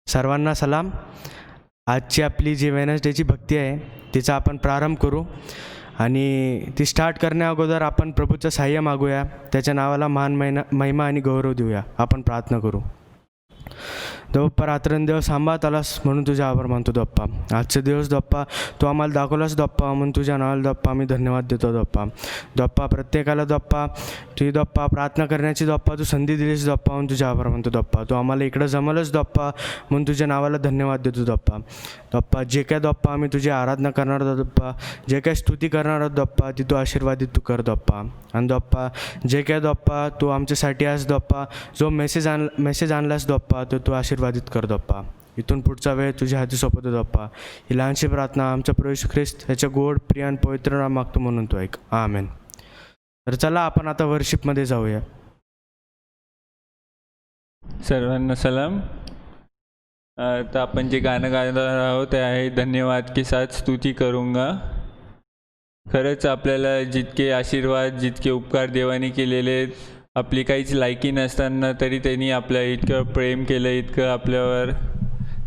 सर्वांना सलाम. आजची आपली जी वेनसडेची भक्ती आहे तिचा आपण प्रारंभ करू आणि ती स्टार्ट करण्या अगोदर आपण प्रभूचं सहाय्य मागूया. त्याच्या नावाला महान महिमा आणि गौरव देऊया. आपण प्रार्थना करू. दप्पा रात्रंदिवस सांभाळत आलास म्हणून तुझे आभार मानतो दप्पा. आजचे दिवस दप्पा तू आम्हाला दाखवलास दप्पा, म्हणून तुझ्या नावाला दप्पा आम्ही धन्यवाद देतो दप्पा. दप्पा प्रत्येकाला दप्पा तुझी दप्पा प्रार्थना करण्याची दप्पा तू संधी दिलीस दप्पा, म्हणून तुझे आभार मानतो दप्पा. तू आम्हाला इकडं जमलंच दप्पा, म्हणून तुझ्या नावाला धन्यवाद देतो दप्पा. दप्पा जे काय दप्पा आम्ही तुझी आराधना करणार आहोत दप्पा, जे काय स्तुती करणार आहोत दप्पा, ती तू आशीर्वादित तू कर दप्पा. आणि दप्पा जे काय दप्पा तू आमच्यासाठी आज दप्पा जो मेसेज आणलास दप्पा तो तू आशीर्वादित कर दप्पा. इथून पुढचा वेळ तुझ्या हाती सोपवतो दप्पा. ही लहानशी प्रार्थना आमचा प्रभू येशू ख्रिस्त ह्याच्या गोड प्रिय आणि पवित्र नाम मागतो म्हणून तो ऐक. आमेन. तर चला आपण आता वर्शिपमध्ये जाऊया. सर्वांना सलाम. तर आपण जे गाणं गाणार आहोत ते आहे धन्यवाद के साथ स्तुती करूंगा. खरंच आपल्याला जितके आशीर्वाद जितके उपकार देवाने केलेले आहेत, आपली काहीच लायकी नसताना तरी त्यांनी आपल्या इतकं प्रेम केलं, इतकं आपल्यावर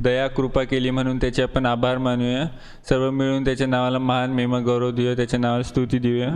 दया कृपा केली, म्हणून त्याचे आपण आभार मानूया. सर्व मिळून त्याच्या नावाला महान महिमा गौरव देऊया, त्याच्या नावाला स्तुती देऊया.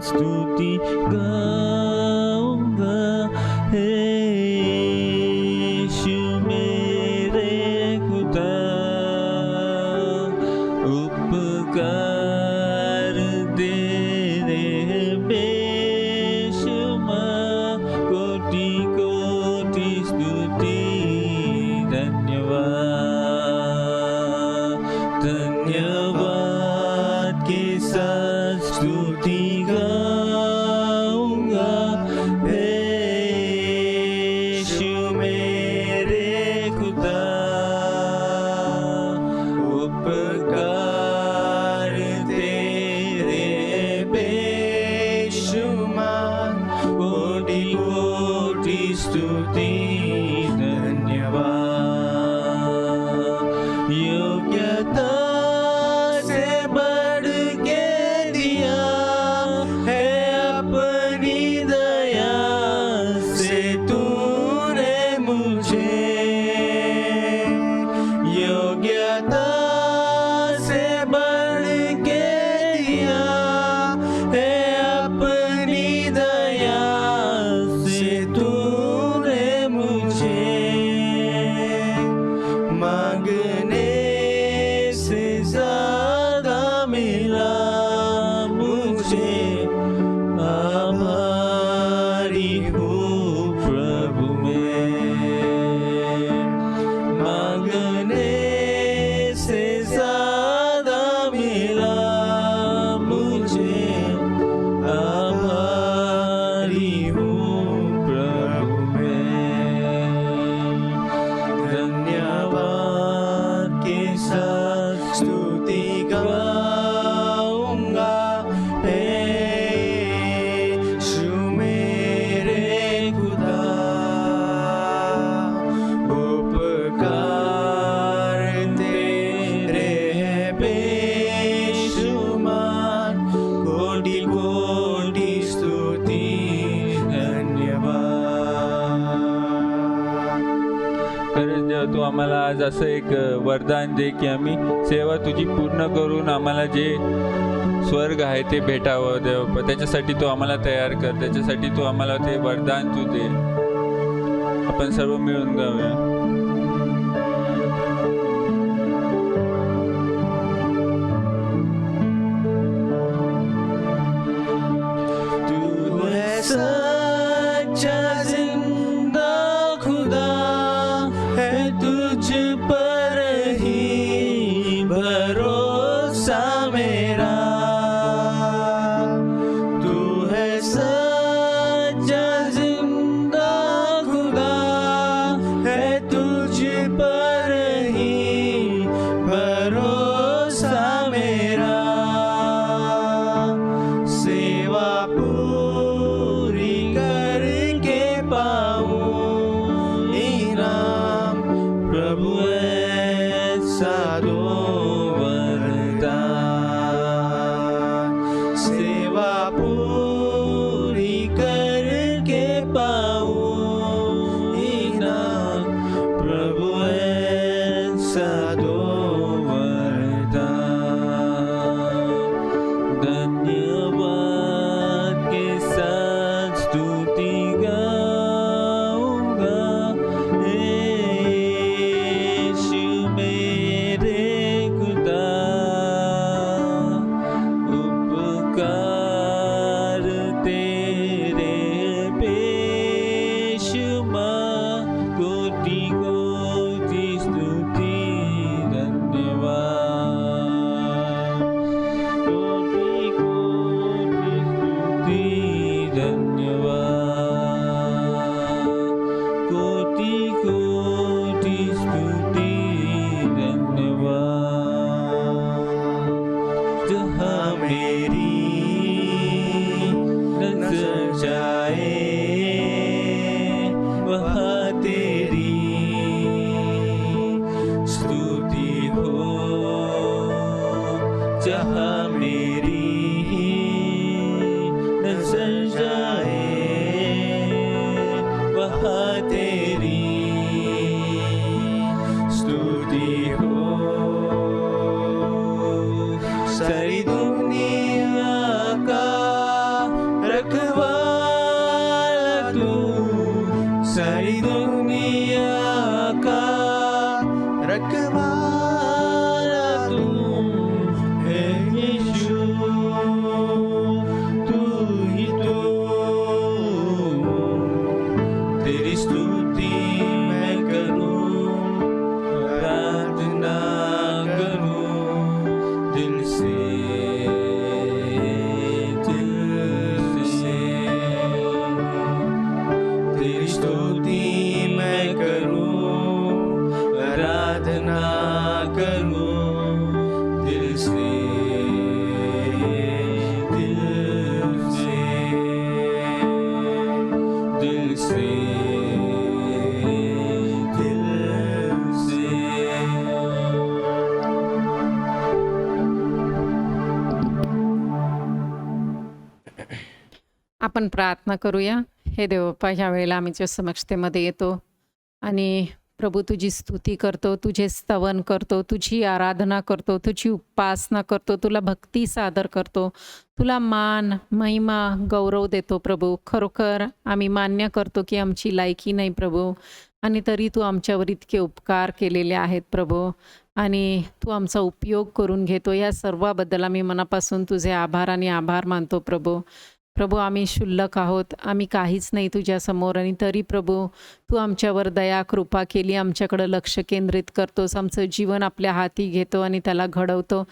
स्तुति गाऊंगा हे यीशु मेरे खुदा, उपकार तेरे बेशुमार, कोटि कोटि स्तुति धन्यवाद. धन्यवाद के साथ स्तुति गाऊंगा हे यीशु मेरे खुदा, उपकार तेरे बेशुमार, कोटि कोटि स्तुति धन्यवाद. योग्यता से बढ़ के दिया है अपनी दया से तूने मुझे, योग्यता से बढ़ के दिया है अपनी दया से तूने मुझे, मांगने से ज्यादा मिला मुझे, आभारी हूँ प्रभु में. मांगने से ज्यादा मिला मुझे, आभारी हूँ प्रभु में. धन्यवाद के साथ स्तुति गाऊंगा हे यीशु मेरे खुदा, उपकार तेरे बेशुमार, कोटि कोटि स्तुति धन्यवाद. खरंच देवा, तू आम्हाला आज असं एक वरदान दे की आम्ही सेवा तुझी पूर्ण करून आम्हाला जे स्वर्ग आहे ते भेटावं देव. त्याच्यासाठी तू आम्हाला तयार कर, त्याच्यासाठी तू आम्हाला ते वरदान तू दे. आपण सर्व मिळून गाऊया. तू है सच्चा जिंदा खुदा, है तुझ पर ही भरोसा मेरा. तू है सच्चा धन्यवाद, कोटि कोटि स्तुति धन्यवाद। जहाँ मेरी नजर जाए वहाँ तेरी स्तुति हो, जहाँ मेरी नजर जाए वहाँ तेरी स्तुति हो। सारी दुनिया का रखवाला तू, सारी दुनिया का रखवाला तू है यीशु, तू ही तू। तेरी स्तुति मैं करूं, प्रार्थना करूं दिल से, दिल से। तेरी स्तुति मैं करूं, आराधना करूं दिल से, दिल से, दिल से, दिल से। आपण प्रार्थना करूया. हे देवप्पा, ह्या वेळेला आम्ही तुझ्या समक्षतेमध्ये येतो आणि प्रभू तुझी स्तुती करतो, तुझे स्तवन करतो, तुझी आराधना करतो, तुझी उपासना करतो, तुला भक्ती सादर करतो, तुला मान महिमा गौरव देतो प्रभू. खरोखर आम्ही मान्य करतो की आमची लायकी नाही प्रभू, आणि तरी तू आमच्यावर इतके उपकार केलेले आहेत प्रभू, आणि तू आमचा उपयोग करून घेतो. या सर्वाबद्दल आम्ही मनापासून तुझे आभार आणि आभार मानतो प्रभू. प्रभू, आम्ही क्षुल्लक आहोत, आम्ही काहीच नाही तुझ्यासमोर, आणि तरी प्रभू तू आमच्यावर दया कृपा केली, आमच्याकडं लक्ष केंद्रित करतोस, आमचं जीवन आपल्या हाती घेतो आणि त्याला घडवतो.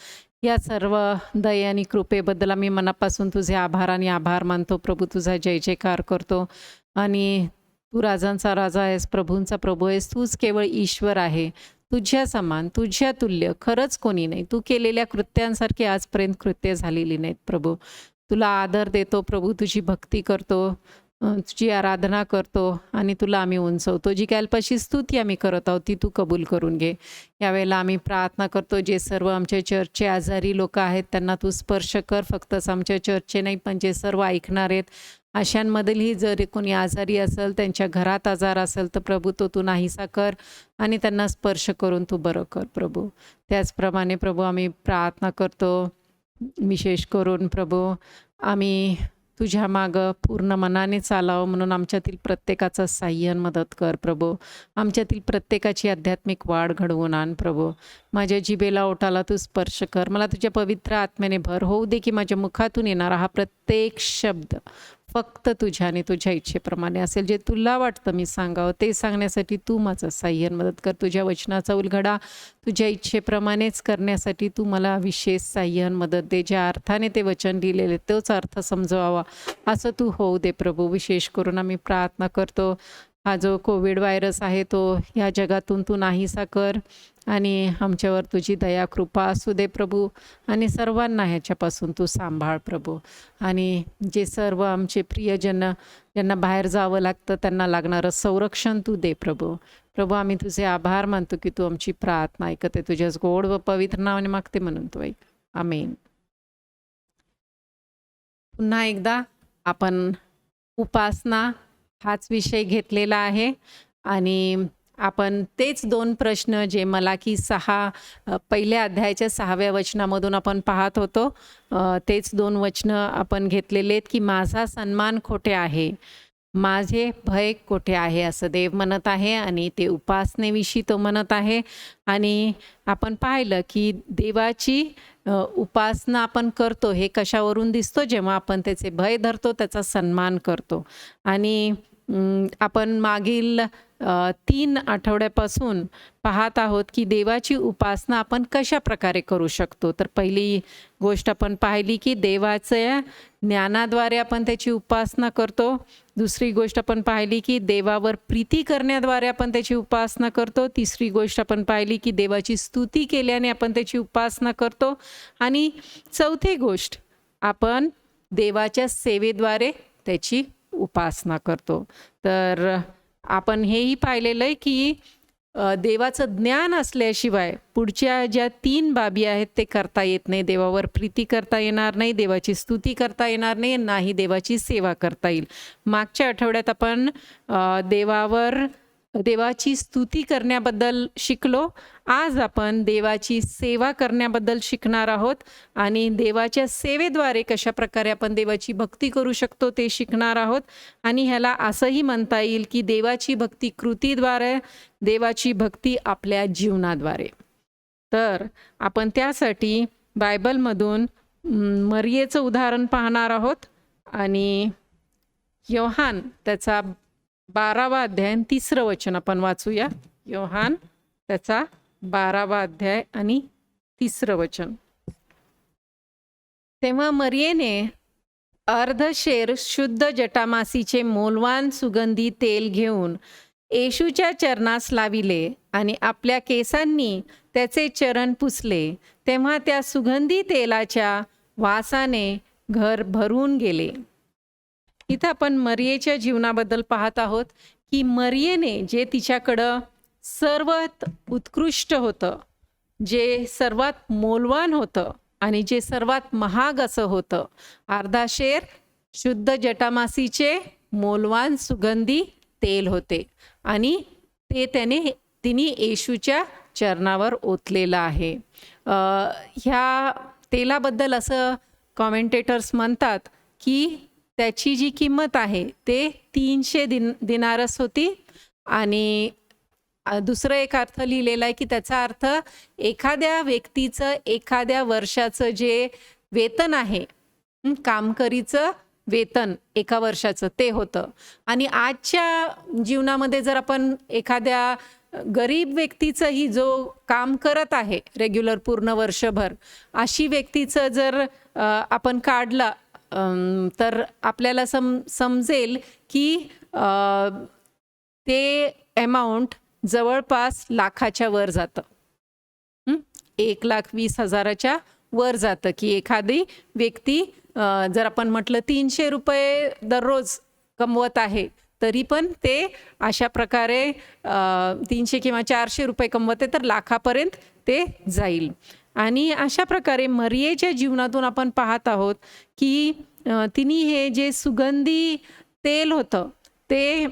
या सर्व दया आणि कृपेबद्दल आम्ही मनापासून तुझे आभार आणि आभार मानतो प्रभू. तुझा जय जयकार करतो, आणि तू राजांचा राजा आहेस, प्रभूंचा प्रभू आहेस, तूच केवळ ईश्वर आहे. तुझ्या समान, तुझ्या तुल्य खरंच कोणी नाही. तू केलेल्या कृत्यांसारखी आजपर्यंत कृत्य झालेली नाहीत प्रभू. तुला आदर देतो प्रभू, तुझी भक्ती करतो, तुझी आराधना करतो, आणि तुला आम्ही उंचवतो. जी काय अल्पाशी स्तुती आम्ही करत आहोत ती तू कबूल करून घे. यावेळेला आम्ही प्रार्थना करतो, जे सर्व आमच्या चर्चचे आजारी लोक आहेत त्यांना तू स्पर्श कर. फक्तच आमच्या चर्चचे नाही, पण जे सर्व ऐकणार आहेत अशांमधीलही जर कोणी आजारी असेल, त्यांच्या घरात आजार असेल, तर प्रभू तो तू नाहीसा कर आणि त्यांना स्पर्श करून तू बरं कर प्रभू. त्याचप्रमाणे प्रभू आम्ही प्रार्थना करतो, विशेष करून प्रभू आम्ही तुझ्या मागं पूर्ण मनाने चालावं म्हणून आमच्यातील प्रत्येकाचं साह्य मदत कर प्रभू. आमच्यातील प्रत्येकाची आध्यात्मिक वाढ घडवून आण प्रभू. माझ्या जिभेला ओठाला तू स्पर्श कर. मला तुझ्या पवित्र आत्म्याने भर होऊ दे की माझ्या मुखातून येणारा हा प्रत्येक शब्द फक्त तुझ्या आणि तुझ्या इच्छेप्रमाणे असेल. जे तुला वाटतं मी सांगावं ते सांगण्यासाठी तू माझं साह्य मदत कर. तुझ्या वचनाचा उलगडा तुझ्या इच्छेप्रमाणेच करण्यासाठी तू मला विशेष साह्य मदत दे. ज्या अर्थाने ते वचन लिहिलेले तोच अर्थ समजवावा असं तू होऊ दे प्रभू. विशेष करून आम्ही प्रार्थना करतो, हा जो कोविड व्हायरस आहे तो ह्या जगातून तू नाहीसा कर आणि आमच्यावर तुझी दया कृपा असू दे प्रभू. आणि सर्वांना ह्याच्यापासून तू सांभाळ प्रभू. आणि जे सर्व आमचे प्रियजन ज्यांना बाहेर जावं लागतं त्यांना लागणारं संरक्षण तू दे प्रभू. प्रभू आम्ही तुझे आभार मानतो की तू आमची प्रार्थना ऐकते. तुझ्याच गोड व पवित्र नावाने मागते म्हणून तू ऐक. आमेन. पुन्हा एकदा आपण उपासना हाच विषय घेतलेला आहे आणि आपण तेच दोन प्रश्न जे मलाकी 6 पहिल्या अध्यायाच्या 6व्या वचनामधून आपण पाहत होतो, तेच 2 वचनं आपण घेतलेले आहेत की माझा सन्मान कोठे आहे, माझे भय कोठे आहे असं देव म्हणत आहे आणि ते उपासनेविषयी तो म्हणत आहे. आणि आपण पाहिलं की देवाची उपासना आपण करतो हे कशावरून दिसतो, जेव्हा आपण त्याचे भय धरतो, त्याचा सन्मान करतो. आणि आपण मागील 3 आठवड्यापासून पाहत आहोत की देवाची उपासना आपण कशा प्रकारे करू शकतो. तर पहिली गोष्ट आपण पाहिली की देवाच्या ज्ञानाद्वारे आपण त्याची उपासना करतो. दुसरी गोष्ट आपण पाहिली की देवावर प्रीती करण्याद्वारे आपण त्याची उपासना करतो. तिसरी गोष्ट आपण पाहिली की देवाची स्तुती केल्याने आपण त्याची उपासना करतो. आणि चौथी गोष्ट आपण देवाच्या सेवेद्वारे त्याची उपासना करतो. तर आपण हेही पाहिलेलं आहे की देवाचं ज्ञान असल्याशिवाय पुढच्या ज्या 3 बाबी आहेत ते करता येत नाही. देवावर प्रीती करता येणार नाही, देवाची स्तुती करता येणार नाही, नाही देवाची सेवा करता येईल. मागच्या आठवड्यात आपण देवाची स्तुती करण्याबद्दल शिकलो. आज आपण देवाची सेवा करण्याबद्दल शिकणार आहोत आणि देवाच्या सेवेद्वारे कशा प्रकारे आपण देवाची भक्ती करू शकतो ते शिकणार आहोत. आणि ह्याला असंही म्हणता येईल की देवाची भक्ती कृतीद्वारे, देवाची भक्ती आपल्या जीवनाद्वारे. तर आपण त्यासाठी बायबलमधून मरियेचं उदाहरण पाहणार आहोत आणि योहान त्याचा 12वा अध्याय 3रं वचन आपण वाचूया. योहान त्याचा 12वा अध्याय आणि 3रं वचन. तेव्हा मरियेने अर्धशेर शुद्ध जटामासीचे मौल्यवान सुगंधी तेल घेऊन येशूच्या चरणास लाविले आणि आपल्या केसांनी त्याचे चरण पुसले. तेव्हा त्या सुगंधी तेलाच्या वासाने घर भरून गेले. इथं आपण मरियेच्या जीवनाबद्दल पाहत आहोत की मरियेने जे तिच्याकडं सर्वात उत्कृष्ट होतं, जे सर्वात मौल्यवान होतं आणि जे सर्वात महाग असं होतं, अर्धाशेर शुद्ध जटामासीचे मौल्यवान सुगंधी तेल होते आणि ते तिने येशूच्या चरणावर ओतलेलं आहे. ह्या तेलाबद्दल असं कॉमेंटेटर्स म्हणतात की त्याची जी किंमत आहे ते 300 दिनारस होती. आणि दुसरं एक अर्थ लिहिलेला आहे की त्याचा अर्थ एखाद्या व्यक्तीचं एखाद्या वर्षाचं जे वेतन आहे, कामकरीचं वेतन 1 वर्षाचं ते होतं. आणि आजच्या जीवनामध्ये जर आपण एखाद्या गरीब व्यक्तीचंही जो काम करत आहे रेग्युलर पूर्ण वर्षभर, अशी व्यक्तीचं जर आपण काढलं तर आपल्याला समजेल की ते अमाऊंट जवळपास लाखाच्या वर जातं. 1,20,000च्या वर जातं की एखादी व्यक्ती जर आपण म्हटलं 300 रुपये दररोज कमवत आहे तरी पण ते अशा प्रकारे 300 किंवा 400 रुपये कमवते तर लाखापर्यंत ते जाईल. आणि अशा प्रकारे मरियेच्या जीवनातून आपण पाहत आहोत की तिने हे जे सुगंधी तेल होतं ते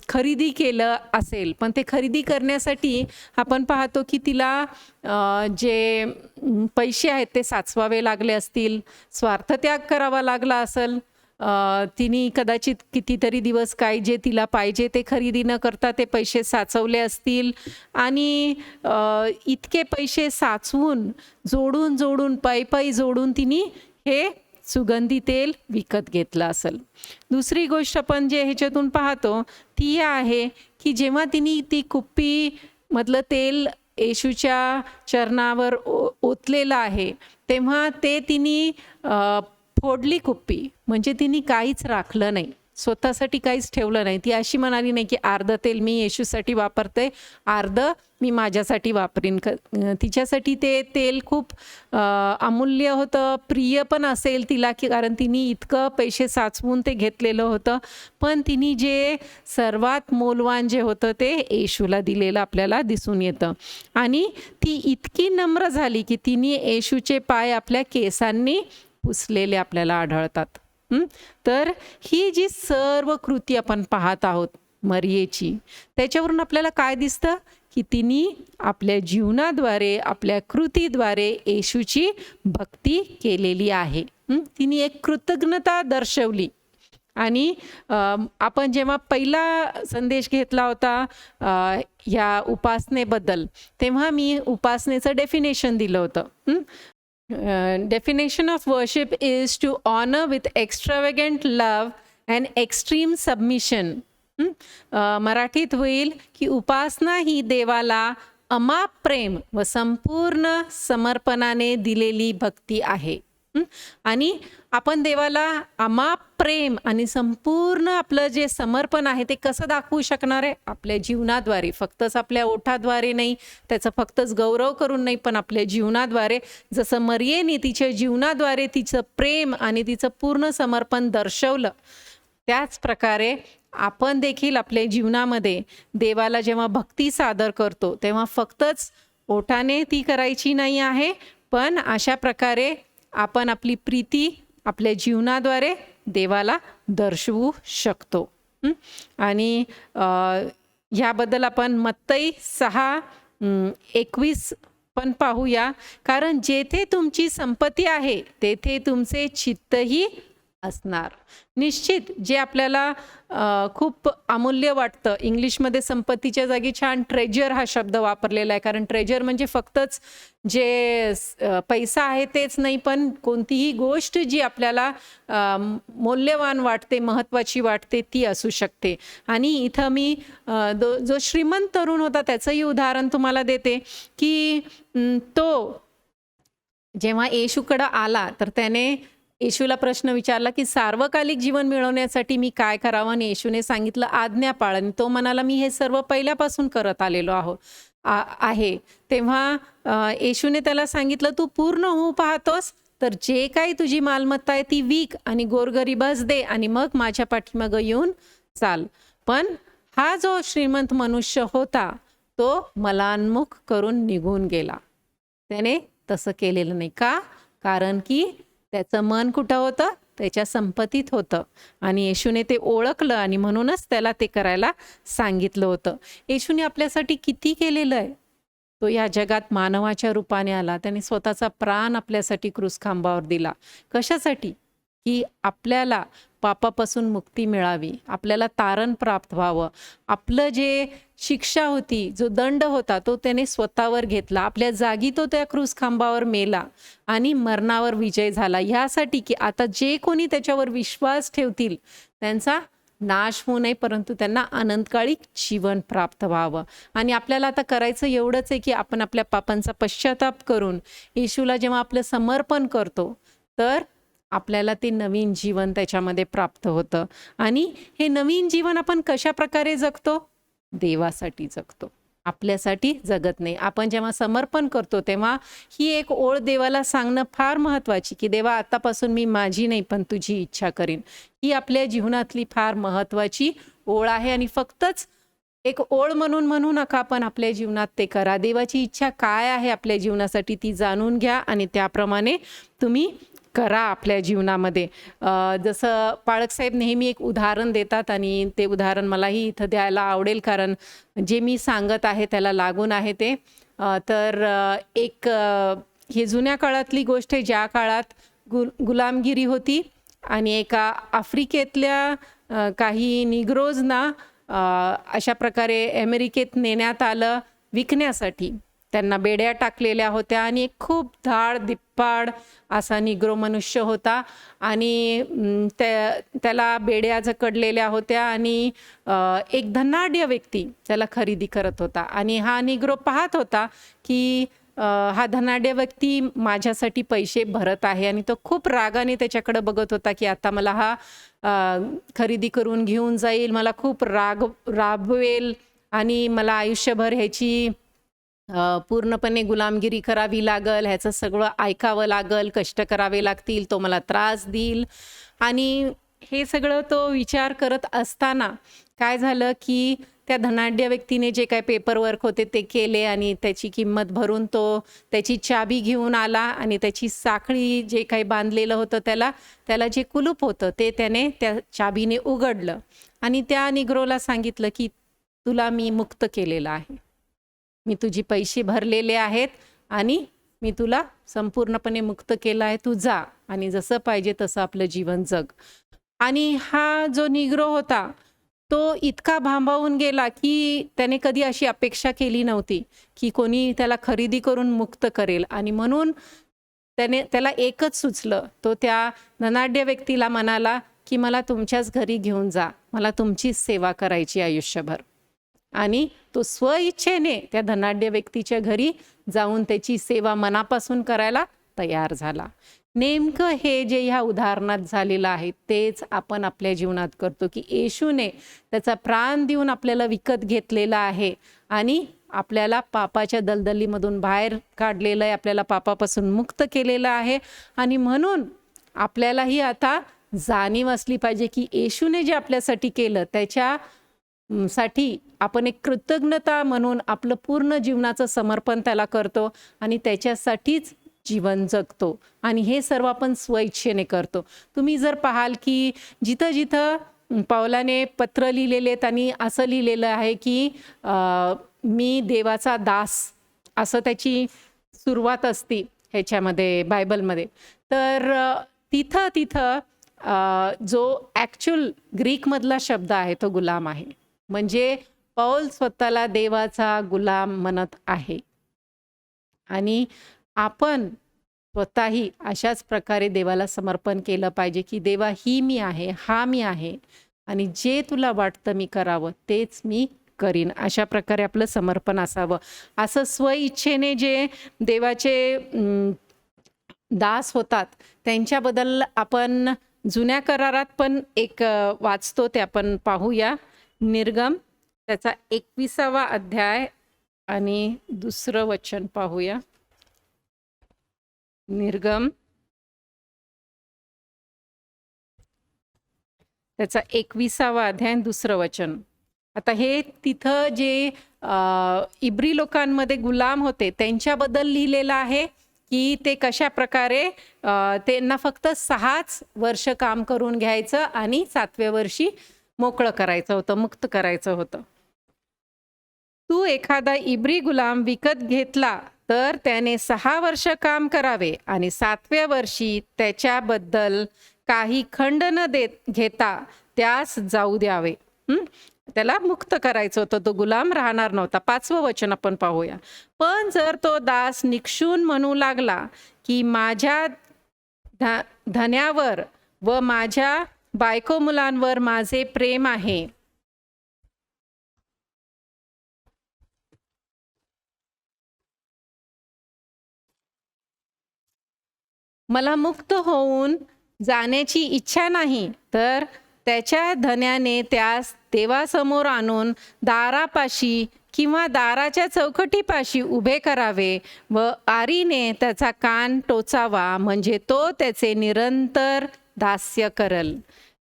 खरेदी केलं असेल. पण ते खरेदी करण्यासाठी आपण पाहतो की तिला जे पैसे आहेत ते साचवावे लागले असतील, स्वार्थत्याग करावा लागला असेल. तिने कदाचित कितीतरी दिवस काय जे तिला पाहिजे ते खरेदी न करता ते पैसे साचवले असतील आणि इतके पैसे साचवून जोडून पायी जोडून तिने हे सुगंधी तेल विकत घेतलं असेल. दुसरी गोष्ट आपण जे ह्याच्यातून पाहतो ती आहे की जेव्हा तिने ती कुप्पीमधलं तेल येशूच्या चरणावर ओतलेलं आहे तेव्हा ते तिने फोडली कुप्पी, म्हणजे तिने काहीच राखलं नाही, स्वतःसाठी काहीच ठेवलं नाही. ती अशी म्हणाली नाही की अर्ध तेल मी येशूसाठी वापरते, अर्ध मी माझ्यासाठी वापरीन. तिच्यासाठी ते तेल खूप अमूल्य होतं, प्रिय पण असेल तिला की कारण तिने इतकं पैसे साचवून ते घेतलेलं होतं. पण तिने जे सर्वात मौल्यवान जे होतं ते येशूला दिलेलं आपल्याला दिसून येतं. आणि ती इतकी नम्र झाली की तिने येशूचे पाय आपल्या केसांनी पुसलेले आपल्याला आढळतात. तर ही जी सर्व कृती आपण पाहत आहोत मरियेची, त्याच्यावरून आपल्याला काय दिसतं की तिने आपल्या जीवनाद्वारे, आपल्या कृतीद्वारे येशूची भक्ती केलेली आहे. तिने एक कृतज्ञता दर्शवली. आणि आपण जेव्हा पहिला संदेश घेतला होता ह्या उपासनेबद्दल तेव्हा मी उपासनेचं डेफिनेशन दिलं होतं. Definition of worship is to honor with extravagant love and extreme submission मराठीत होईल की उपासना ही देवाला अमाप प्रेम व संपूर्ण समर्पणाने दिलेली भक्ती आहे. आणि आपण देवाला अमाप प्रेम आणि संपूर्ण आपलं जे समर्पण आहे ते कसं दाखवू शकणार आहे? आपल्या जीवनाद्वारे, फक्तच आपल्या ओठाद्वारे नाही, त्याचा फक्तच गौरव करून नाही, पण आपल्या जीवनाद्वारे. जसं मरियेने तिच्या जीवनाद्वारे तिचं प्रेम आणि तिचं पूर्ण समर्पण दर्शवलं, त्याच प्रकारे आपण देखील आपल्या जीवनामध्ये देवाला जेव्हा भक्ती सादर करतो तेव्हा फक्तच ओठाने ती करायची नाही आहे, पण अशा प्रकारे आपण आपली प्रीती आपल्या जीवनाद्वारे देवाला दर्शवू शकतो. आणि ह्याबद्दल आपण मत्तई 6:21 पण पाहूया. कारण जेथे तुमची संपत्ती आहे तेथे तुमचे चित्तही असणार. निश्चित जे आपल्याला खूप अमूल्य वाटतं, इंग्लिशमध्ये संपत्तीच्या जागी छान ट्रेजर हा शब्द वापरलेला आहे. कारण ट्रेजर म्हणजे फक्तच जे पैसा आहे तेच नाही, पण कोणतीही गोष्ट जी आपल्याला मौल्यवान वाटते, महत्त्वाची वाटते, ती असू शकते. आणि इथं मी जो श्रीमंत तरुण होता त्याचंही उदाहरण तुम्हाला देते की तो जेव्हा येशूकडं आला तर त्याने येशूला प्रश्न विचारला की सार्वकालिक जीवन मिळवण्यासाठी मी काय करावं? आणि येशूने सांगितलं आज्ञा पाळ. आणि तो म्हणाला मी हे सर्व पहिल्यापासून करत आलेलो आहे. तेव्हा येशूने त्याला सांगितलं तू पूर्ण होऊ पाहतोस तर जे काही तुझी मालमत्ता आहे ती विक आणि गोरगरिबास दे आणि मग माझ्या पाठीमागं येऊन चाल. पण हा जो श्रीमंत मनुष्य होता तो मलान्मुख करून निघून गेला. त्याने तसं केलेलं नाही. का? कारण की त्याचं मन कुठं होतं? त्याच्या संपत्तीत होतं. आणि येशूने ते ओळखलं आणि म्हणूनच त्याला ते करायला सांगितलं होतं. येशूने आपल्यासाठी किती केलेलं आहे. तो या जगात मानवाच्या रूपाने आला. त्याने स्वतःचा प्राण आपल्यासाठी क्रूसखांबावर दिला. कशासाठी? की आपल्याला पापापासून मुक्ती मिळावी, आपल्याला तारण प्राप्त व्हावं. आपलं जे शिक्षा होती, जो दंड होता तो त्याने स्वतःवर घेतला. आपल्या जागी तो त्या क्रूसखांबावर मेला आणि मरणावर विजय झाला. ह्यासाठी की आता जे कोणी त्याच्यावर विश्वास ठेवतील त्यांचा नाश होऊ नये, परंतु त्यांना अनंतकाळी जीवन प्राप्त व्हावं. आणि आपल्याला आता करायचं एवढंच आहे की आपण आपल्या पापांचा पश्चाताप करून येशूला जेव्हा आपलं समर्पण करतो तर आपल्याला ते नवीन जीवन त्याच्यामध्ये प्राप्त होतं. आणि हे नवीन जीवन आपण कशा प्रकारे जगतो? देवासाठी जगतो, आपल्यासाठी जगत नाही. आपण जेव्हा समर्पण करतो तेव्हा ही एक ओळ देवाला सांगणं फार महत्त्वाची की देवा आतापासून मी माझी नाही पण तुझी इच्छा करीन. ही आपल्या जीवनातली फार महत्त्वाची ओळ आहे. आणि फक्तच एक ओळ म्हणून म्हणू नका, पण आपल्या जीवनात ते करा. देवाची इच्छा काय आहे आपल्या जीवनासाठी ती जाणून घ्या आणि त्याप्रमाणे तुम्ही करा आपल्या जीवनामध्ये. जसं पाळकसाहेब नेहमी एक उदाहरण देतात आणि ते उदाहरण मलाही इथं द्यायला आवडेल कारण जे मी सांगत आहे त्याला लागून आहे ते. तर एक हे जुन्या काळातली गोष्ट आहे ज्या काळात गुलामगिरी होती आणि एका आफ्रिकेतल्या काही निग्रोजना अशा प्रकारे अमेरिकेत नेण्यात आलं विकण्यासाठी. त्यांना बेड्या टाकलेल्या होत्या आणि एक खूप धाड-धिप्पाड असा निग्रो मनुष्य होता आणि त्याला बेड्या जकडलेल्या होत्या आणि एक धनाढ्य व्यक्ती त्याला खरेदी करत होता. आणि हा निग्रो पाहत होता की हा धनाढ्य व्यक्ती माझ्यासाठी पैसे भरत आहे आणि तो खूप रागाने त्याच्याकडे बघत होता की आता मला हा खरेदी करून घेऊन जाईल, मला खूप राबवेल आणि मला आयुष्यभर ह्याची पूर्णपणे गुलामगिरी करावी लागल, ह्याचं सगळं ऐकावं लागल, कष्ट करावे लागतील, तो मला त्रास देईल. आणि हे सगळं तो विचार करत असताना काय झालं की त्या धनाढ्य व्यक्तीने जे काही पेपरवर्क होते ते केले आणि त्याची किंमत भरून तो त्याची चाबी घेऊन आला आणि त्याची साखळी जे काही बांधलेलं होतं त्याला जे कुलूप होतं ते त्याने त्या चाबीने उघडलं आणि त्या निग्रोला सांगितलं की तुला मी मुक्त केलेलं आहे, मी तुझी पैसे भरलेले आहेत आणि मी तुला संपूर्णपणे मुक्त केलं आहे, तू जा आणि जसं पाहिजे तसं आपलं जीवन जग. आणि हा जो निग्रो होता तो इतका भांबावून गेला की त्याने कधी अशी अपेक्षा केली नव्हती की कोणी त्याला खरेदी करून मुक्त करेल. आणि म्हणून त्याला एकच सुचलं, तो त्या धनाढ्य व्यक्तीला म्हणाला की मला तुमच्याच घरी घेऊन जा, मला तुमचीच सेवा करायची आयुष्यभर. आणि तो स्वइच्छेने त्या धनाढ्य व्यक्तीच्या घरी जाऊन त्याची सेवा मनापासून करायला तयार झाला. नेमकं हे जे ह्या उदाहरणात झालेलं आहे तेच आपण आपल्या जीवनात करतो, की येशूने त्याचा प्राण देऊन आपल्याला विकत घेतलेला आहे आणि आपल्याला पापाच्या दलदलीमधून बाहेर काढलेलं आहे, आपल्याला पापापासून मुक्त केलेलं आहे. आणि म्हणून आपल्यालाही आता जाणीव असली पाहिजे की येशूने जे आपल्यासाठी केलं त्याच्या साठी आपण एक कृतज्ञता म्हणून आपलं पूर्ण जीवनाचं समर्पण त्याला करतो आणि त्याच्यासाठीच जीवन जगतो. आणि हे सर्व आपण स्वइच्छेने करतो. तुम्ही जर पाहाल की जिथं जिथं पौलाने पत्र लिहिलेले आहेत आणि असं लिहिलेलं आहे की मी देवाचा दास, असं त्याची सुरुवात असती ह्याच्यामध्ये बायबलमध्ये. तर तिथं जो ॲक्च्युअल ग्रीकमधला शब्द आहे तो गुलाम आहे. म्हणजे पौल स्वतःला देवाचा गुलाम म्हणत आहे. आणि आपण स्वतःही अशाच प्रकारे देवाला समर्पण केलं पाहिजे की देवा, ही मी आहे, हा मी आहे आणि जे तुला वाटतं मी करावं तेच मी करीन. अशा प्रकारे आपलं समर्पण असावं. असं स्वइच्छेने जे देवाचे दास होतात त्यांच्याबद्दल आपण जुन्या करारात पण एक वाचतो, ते आपण पाहूया. निर्गम त्याचा 21वा अध्याय आणि 2रं वचन पाहूया. निर्गम त्याचा 21वा अध्याय 2रं वचन. आता हे तिथं जे इब्री लोकांमध्ये गुलाम होते त्यांच्याबद्दल लिहिलेलं आहे की ते कशा प्रकारे त्यांना फक्त 6 वर्ष काम करून घ्यायचं आणि 7व्या वर्षी मोकळं करायचं होतं, मुक्त करायचं होतं. तू एखादा इब्री गुलाम विकत घेतला तर त्याने 6 वर्ष काम करावे आणि 7व्या वर्षी त्याच्याबद्दल काही खंड न घेता त्यास जाऊ द्यावे. त्याला मुक्त करायचं होतं, तो गुलाम राहणार नव्हता. 5वं वचन आपण पाहूया. पण जर तो दास निक्षून म्हणू लागला की माझ्या धन्यावर व माझ्या बायको मुलांवर माझे प्रेम आहे, मला मुक्त होऊन जाण्याची इच्छा नाही, तर त्याच्या धन्याने त्यास देवासमोर आणून दारापाशी किंवा दाराच्या चौकटीपाशी उभे करावे व आरीने त्याचा कान टोचावा, म्हणजे तो त्याचे निरंतर दास्य करल.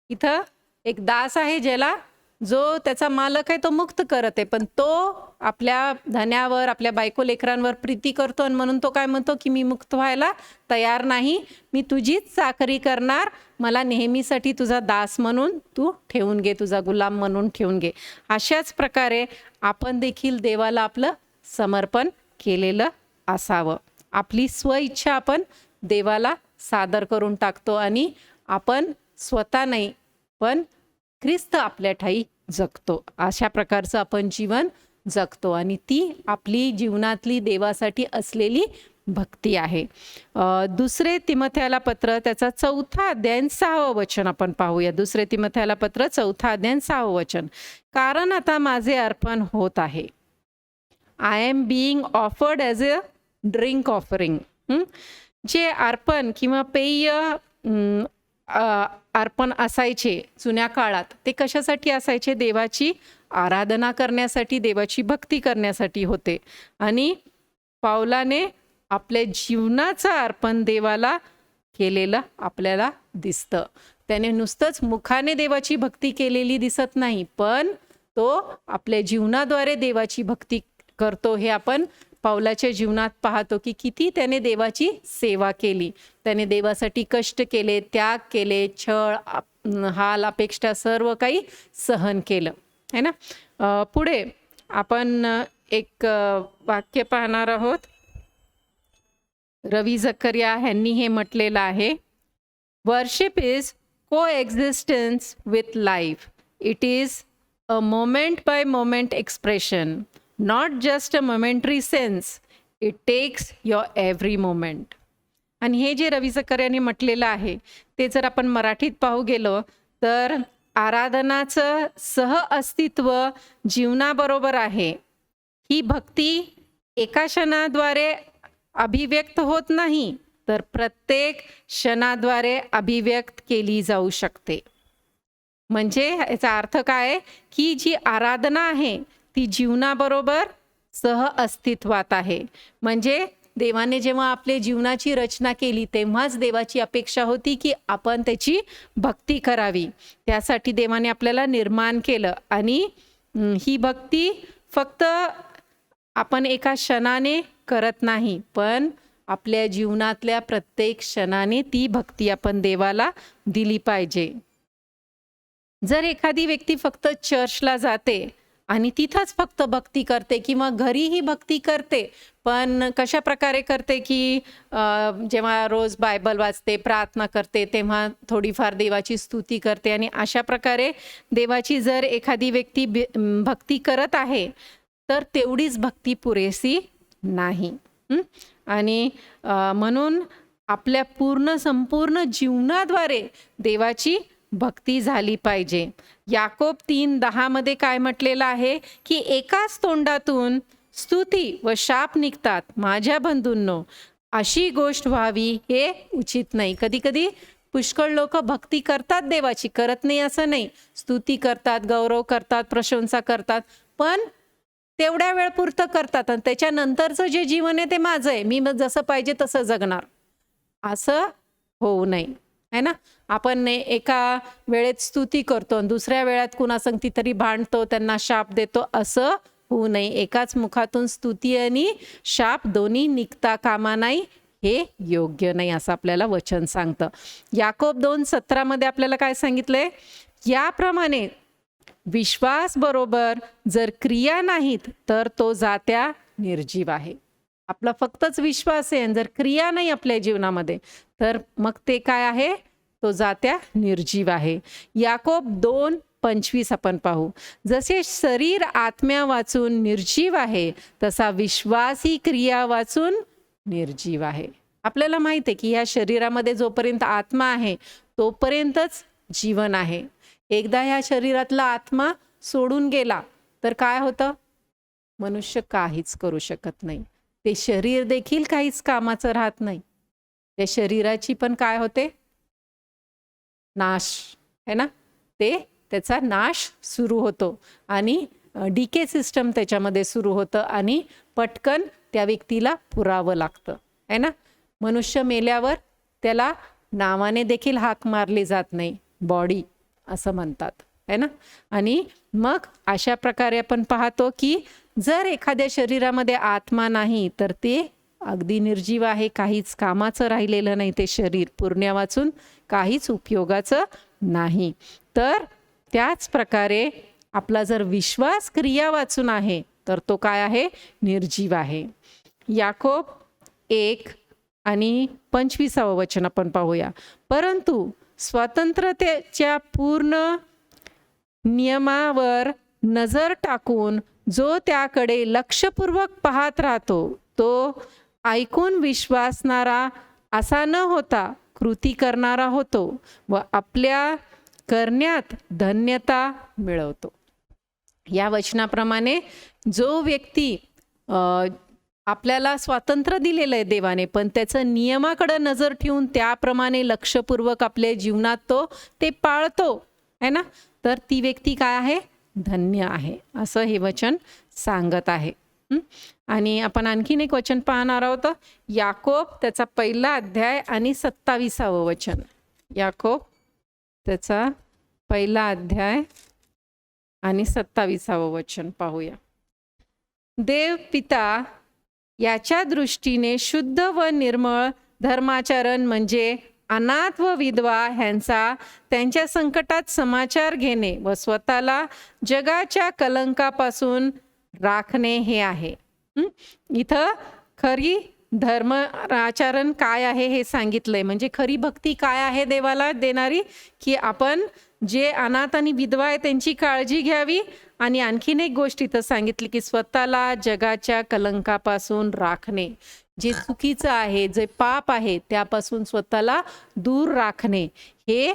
इथं एक दास आहे ज्याला जो त्याचा मालक आहे तो मुक्त करत आहे, पण तो आपल्या धन्यावर, आपल्या बायको लेकरांवर प्रीती करतो आणि म्हणून तो काय म्हणतो की मी मुक्त व्हायला तयार नाही, मी तुझीच चाकरी करणार, मला नेहमीसाठी तुझा दास म्हणून तू ठेवून घे, तुझा गुलाम म्हणून ठेवून घे. अशाच प्रकारे आपण देखील देवाला आपलं समर्पण केलेलं असावं. आपली स्वइच्छा आपण देवाला सादर करून टाकतो आणि आपण स्वतः नाही पण ख्रिस्त आपल्या ठाई जगतो. अशा प्रकारचं आपण जीवन जगतो आणि ती आपली जीवनातली देवासाठी असलेली भक्ती आहे. 2 तिमोथेयाला पत्र त्याचा 4था अध्याय 6वं वचन आपण पाहूया. 2 तिमोथेयाला पत्र 4था अध्याय 6वं वचन. कारण आता माझे अर्पण होत आहे. I am being offered as a drink offering. जे अर्पण किंवा पेय अर्पण असायचे जुन्या काळात, ते कशासाठी असायचे? देवाची आराधना करण्यासाठी, देवाची भक्ती करण्यासाठी होते. आणि पौलाने आपल्या जीवनाचं अर्पण देवाला केलेलं आपल्याला दिसतं. त्याने नुसतंच मुखाने देवाची भक्ती केलेली दिसत नाही, पण तो आपल्या जीवनाद्वारे देवाची भक्ती करतो. हे आपण पौलाच्या जीवनात पाहतो की किती त्याने देवाची सेवा केली, त्याने देवासाठी कष्ट केले, त्याग केले, छळ, हाल, अपेक्षा सर्व काही सहन केलं, है ना. पुढे आपण एक वाक्य पाहणार आहोत. रवी झकरिया यांनी हे म्हटलेलं आहे, वर्शिप इज को existence with life. It is a moment bye moment expression, not just a momentary sense, it takes your every moment. आणि हे जे रवी झकरियाने म्हटलेलं आहे ते जर आपण मराठीत पाहू गेलो तर आराधनाचं सह अस्तित्व जीवनाबरोबर आहे. ही भक्ती एका क्षणाद्वारे अभिव्यक्त होत नाही, तर प्रत्येक क्षणाद्वारे अभिव्यक्त केली जाऊ शकते. म्हणजे याचा अर्थ काय आहे, की जी आराधना आहे ती जीवनाबरोबर सह अस्तित्वात आहे. म्हणजे देवाने जेव्हा आपल्या जीवनाची रचना केली तेव्हाच देवाची अपेक्षा होती की आपण त्याची भक्ती करावी. त्यासाठी देवाने आपल्याला निर्माण केलं आणि ही भक्ती फक्त आपण एका क्षणाने करत नाही, पण आपल्या जीवनातल्या प्रत्येक क्षणाने ती भक्ती आपण देवाला दिली पाहिजे. जर एखादी व्यक्ती फक्त चर्चला जाते आणि तिथंच फक्त भक्ती करते किंवा घरीही भक्ती करते, पण कशा प्रकारे करते की जेव्हा रोज बायबल वाचते, प्रार्थना करते, तेव्हा थोडीफार देवाची स्तुती करते आणि अशा प्रकारे देवाची जर एखादी व्यक्ती भक्ती करत आहे तर तेवढीच भक्ती पुरेशी नाही. आणि म्हणून आपल्या संपूर्ण जीवनाद्वारे देवाची भक्ती झाली पाहिजे. याकोब 3:10 मध्ये काय म्हटलेलं आहे की एकाच तोंडातून स्तुती व शाप निघतात. माझ्या बंधूंनो, अशी गोष्ट व्हावी हे उचित नाही. कधी कधी पुष्कळ लोक भक्ती करतात देवाची, करत नाही असं नाही, स्तुती करतात, गौरव करतात, प्रशंसा करतात, पण तेवढ्या वेळ पुरतं करतात आणि त्याच्यानंतरचं जे जीवन आहे ते माझं आहे, मी जसं पाहिजे तसं जगणार, असं होऊ नये, है ना. आपण एका वेळेत स्तुती करतो आणि दुसऱ्या वेळात कुणासंगती तरी भांडतो, त्यांना शाप देतो, असं होऊ नये. एकाच मुखातून स्तुती आणि शाप दोन्ही निघता कामा नाही, हे योग्य नाही असं आपल्याला वचन सांगतं. याकोब 2:17 मध्ये आपल्याला काय सांगितलंय, याप्रमाणे विश्वास बरोबर जर क्रिया नाहीत तर तो जात्या निर्जीव आहे. आपला फक्तच विश्वास आहे आणि जर क्रिया नाही आपल्या जीवनामध्ये तर मग ते काय आहे, तो जात्या निर्जीव आहे. याकोब 2:25 आपण पाहू. जसे शरीर आत्म्या वाचून निर्जीव आहे तसा विश्वास ही क्रिया वाचून निर्जीव आहे. आपल्याला माहित आहे की या शरीरामध्ये जोपर्यंत आत्मा आहे तोपर्यंतच जीवन आहे. एकदा ह्या शरीरातला आत्मा सोडून गेला तर काय होतं, मनुष्य काहीच करू शकत नाही. ते शरीर देखील काहीच कामाचं राहत नाही. त्या शरीराची पण काय होते, नाश, है ना. त्याचा नाश सुरू होतो आणि डीके सिस्टम त्याच्यामध्ये सुरू होतं आणि पटकन त्या व्यक्तीला पुरावं लागतं, है ना. मनुष्य मेल्यावर त्याला नावाने देखील हाक मारली जात नाही, बॉडी असं म्हणतात, है ना. आणि मग अशा प्रकारे आपण पाहतो की जर एखाद्या शरीरामध्ये आत्मा नाही तर ते अगदी निर्जीव आहे, काहीच कामाचं राहिलेलं नाही. ते शरीर पुरण्या वाचून काहीच उपयोगाचं नाही. तर त्याच प्रकारे आपला जर विश्वास क्रिया वाचून आहे तर तो काय आहे, निर्जीव आहे. याकोब 1:25 वचन आपण पाहूया. परंतु स्वतंत्रतेच्या पूर्ण नियमावर नजर टाकून जो त्याकडे लक्षपूर्वक पाहत राहतो तो ऐकून विश्वासणारा असा न होता कृती करणारा होतो व आपल्या करण्यात धन्यता मिळवतो. या वचनाप्रमाणे जो व्यक्ती आपल्याला स्वातंत्र्य दिलेलं आहे देवाने, पण त्याचं नियमाकडे नजर ठेवून त्याप्रमाणे लक्षपूर्वक आपल्या जीवनात तो ते पाळतो, है ना, तर ती व्यक्ती काय आहे, धन्य आहे, असं हे वचन सांगत आहे. आणि आपण आणखीन एक वचन पाहणार आहोत, याकोब त्याचा 1 अध्याय आणि 27 वचन. याकोब त्याचा 1 अध्याय आणि 27 वचन पाहूया. देव पिता याच्या दृष्टीने शुद्ध व निर्मळ धर्माचरण म्हणजे अनाथ व विधवा ह्यांचा त्यांच्या संकटात समाचार घेणे व स्वतःला जगाच्या कलंकापासून राखणे हे आहे. इथं खरी धर्म आचरण काय आहे हे सांगितलंय. म्हणजे खरी भक्ती काय आहे देवाला देणारी, की आपण जे अनाथ आणि विधवा आहे त्यांची काळजी घ्यावी. आणि आणखीन एक गोष्ट इथं सांगितली की स्वतःला जगाच्या कलंकापासून राखणे, जे चुकीचं आहे, जे पाप आहे त्यापासून स्वतःला दूर राखणे, हे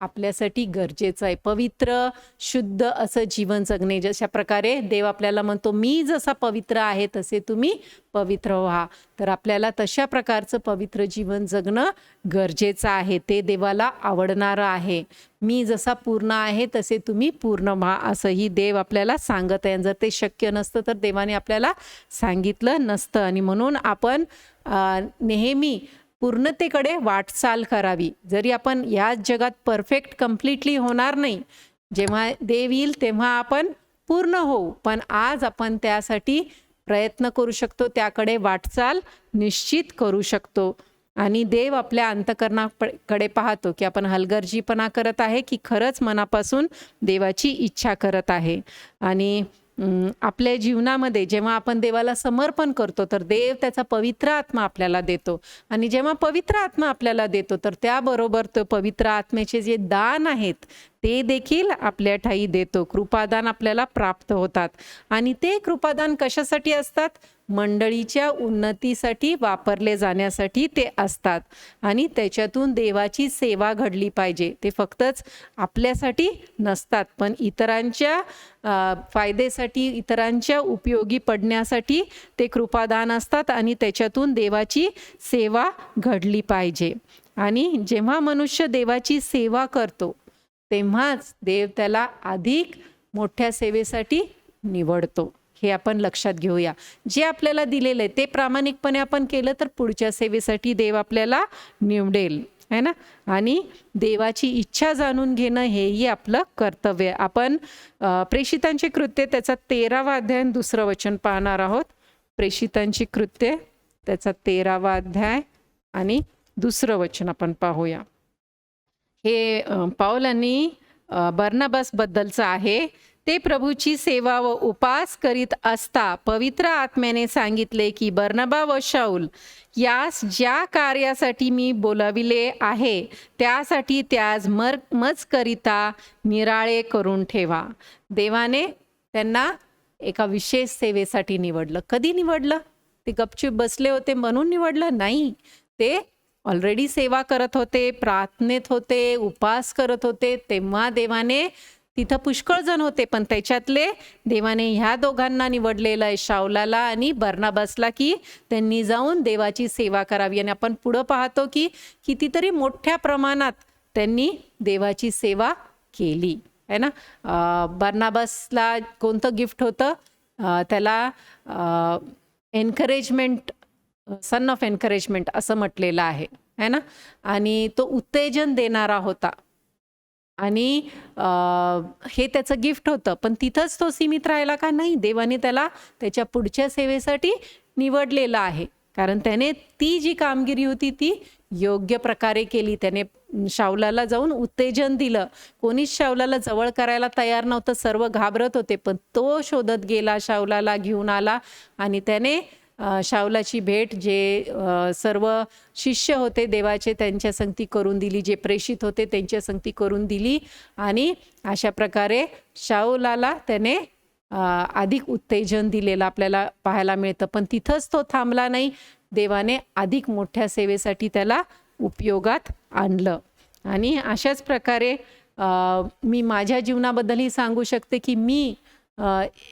आपल्यासाठी गरजेचं आहे. पवित्र शुद्ध असं जीवन जगणे, जशा प्रकारे देव आपल्याला म्हणतो मी जसा पवित्र आहे तसे तुम्ही पवित्र व्हा. तर आपल्याला तशा प्रकारचं पवित्र जीवन जगणं गरजेचं आहे. ते देवाला आवडणारं आहे. मी जसा पूर्ण आहे तसे तुम्ही पूर्ण व्हा असंही देव आपल्याला सांगत आहे. जर ते शक्य नसतं तर देवाने आपल्याला सांगितलं नसतं. आणि म्हणून आपण नेहमी पूर्णतेकडे वाटचाल करावी. जरी आपण या जगात परफेक्ट कम्प्लिटली होणार नाही, जेव्हा देव येईल तेव्हा आपण पूर्ण होऊ, पण आज आपण त्यासाठी प्रयत्न करू शकतो, त्याकडे वाटचाल निश्चित करू शकतो. आणि देव आपल्या अंतःकरणाकडे पाहतो की आपण हलगर्जीपणा करत आहे की खरंच मनापासून देवाची इच्छा करत आहे. आणि आपल्या जीवनामध्ये जेव्हा आपण देवाला समर्पण करतो तर देव त्याचा पवित्र आत्मा आपल्याला देतो. आणि जेव्हा पवित्र आत्मा आपल्याला देतो तर त्याबरोबर तो पवित्र आत्म्याचे जे दान आहेत ते देखील आपल्या ठायी देतो. कृपादान आपल्याला प्राप्त होतात. आणि ते कृपादान कशासाठी असतात? मंडळीच्या उन्नतीसाठी वापरले जाण्यासाठी ते असतात. आणि त्याच्यातून देवाची सेवा घडली पाहिजे. ते फक्तच आपल्यासाठी नसतात, पण इतरांच्या फायदेसाठी, इतरांच्या उपयोगी पडण्यासाठी ते कृपादान असतात. आणि त्याच्यातून देवाची सेवा घडली पाहिजे. आणि जेव्हा मनुष्य देवाची सेवा करतो तेव्हाच देव त्याला अधिक मोठ्या सेवेसाठी निवडतो. हे आपण लक्षात घेऊया. जे आपल्याला दिलेलं आहे ते प्रामाणिकपणे आपण केलं तर पुढच्या सेवेसाठी देव आपल्याला निवडेल, है ना. आणि देवाची इच्छा जाणून घेणं हेही आपलं कर्तव्य आहे. आपण प्रेषितांची कृत्ये त्याचा 13वा अध्याय 2रं वचन पाहणार आहोत. प्रेषितांची कृत्ये त्याचा 13वा अध्याय आणि 2रं वचन आपण पाहूया. हे पाऊलांनी बर्नबास बद्दलचं आहे. ते प्रभूची सेवा व उपास करीत असता पवित्र आत्म्याने सांगितले की बर्नबा व शाऊल यास ज्या कार्यासाठी मी बोलाविले आहे त्यासाठी त्यास मजकरिता निराळे करून ठेवा. देवाने त्यांना एका विशेष सेवेसाठी निवडलं. कधी निवडलं? ते गपचूप बसले होते म्हणून निवडलं? नाही. ते ऑलरेडी सेवा करत होते, प्रार्थनेत होते, उपास करत होते. तेव्हा देवाने तिथं पुष्कळ जण होते, पण त्याच्यातले देवाने ह्या दोघांना निवडलेलं आहे, शाऊलाला आणि बर्नबासला, की त्यांनी जाऊन देवाची सेवा करावी. आणि आपण पुढं पाहतो की कितीतरी मोठ्या प्रमाणात त्यांनी देवाची सेवा केली, है ना. बर्नबासला कोणतं गिफ्ट होतं? त्याला एन्करेजमेंट, सन ऑफ एन्करेजमेंट असं म्हटलेलं आहे, है ना. आणि तो उत्तेजन देणारा होता. आणि हे त्याचं गिफ्ट होतं. पण तिथंच तो सीमित राहिला का? नाही. देवाने त्याला त्याच्या पुढच्या सेवेसाठी निवडलेलं आहे. कारण त्याने ती जी कामगिरी होती ती योग्य प्रकारे केली. त्याने शाऊलाला जाऊन उत्तेजन दिलं. कोणीच शाऊलाला जवळ करायला तयार नव्हतं. सर्व घाबरत होते. पण तो शोधत गेला, शाऊलाला घेऊन आला. आणि त्याने शाऊलाची भेट जे सर्व शिष्य होते देवाचे त्यांच्या संगती करून दिली, जे प्रेषित होते त्यांच्या संगती करून दिली. आणि अशा प्रकारे शाऊलाला त्याने अधिक उत्तेजन दिलेलं आपल्याला पाहायला मिळतं. पण तिथंच तो थांबला नाही. देवाने अधिक मोठ्या सेवेसाठी त्याला उपयोगात आणलं. आणि अशाच प्रकारे मी माझ्या जीवनाबद्दलही सांगू शकते की मी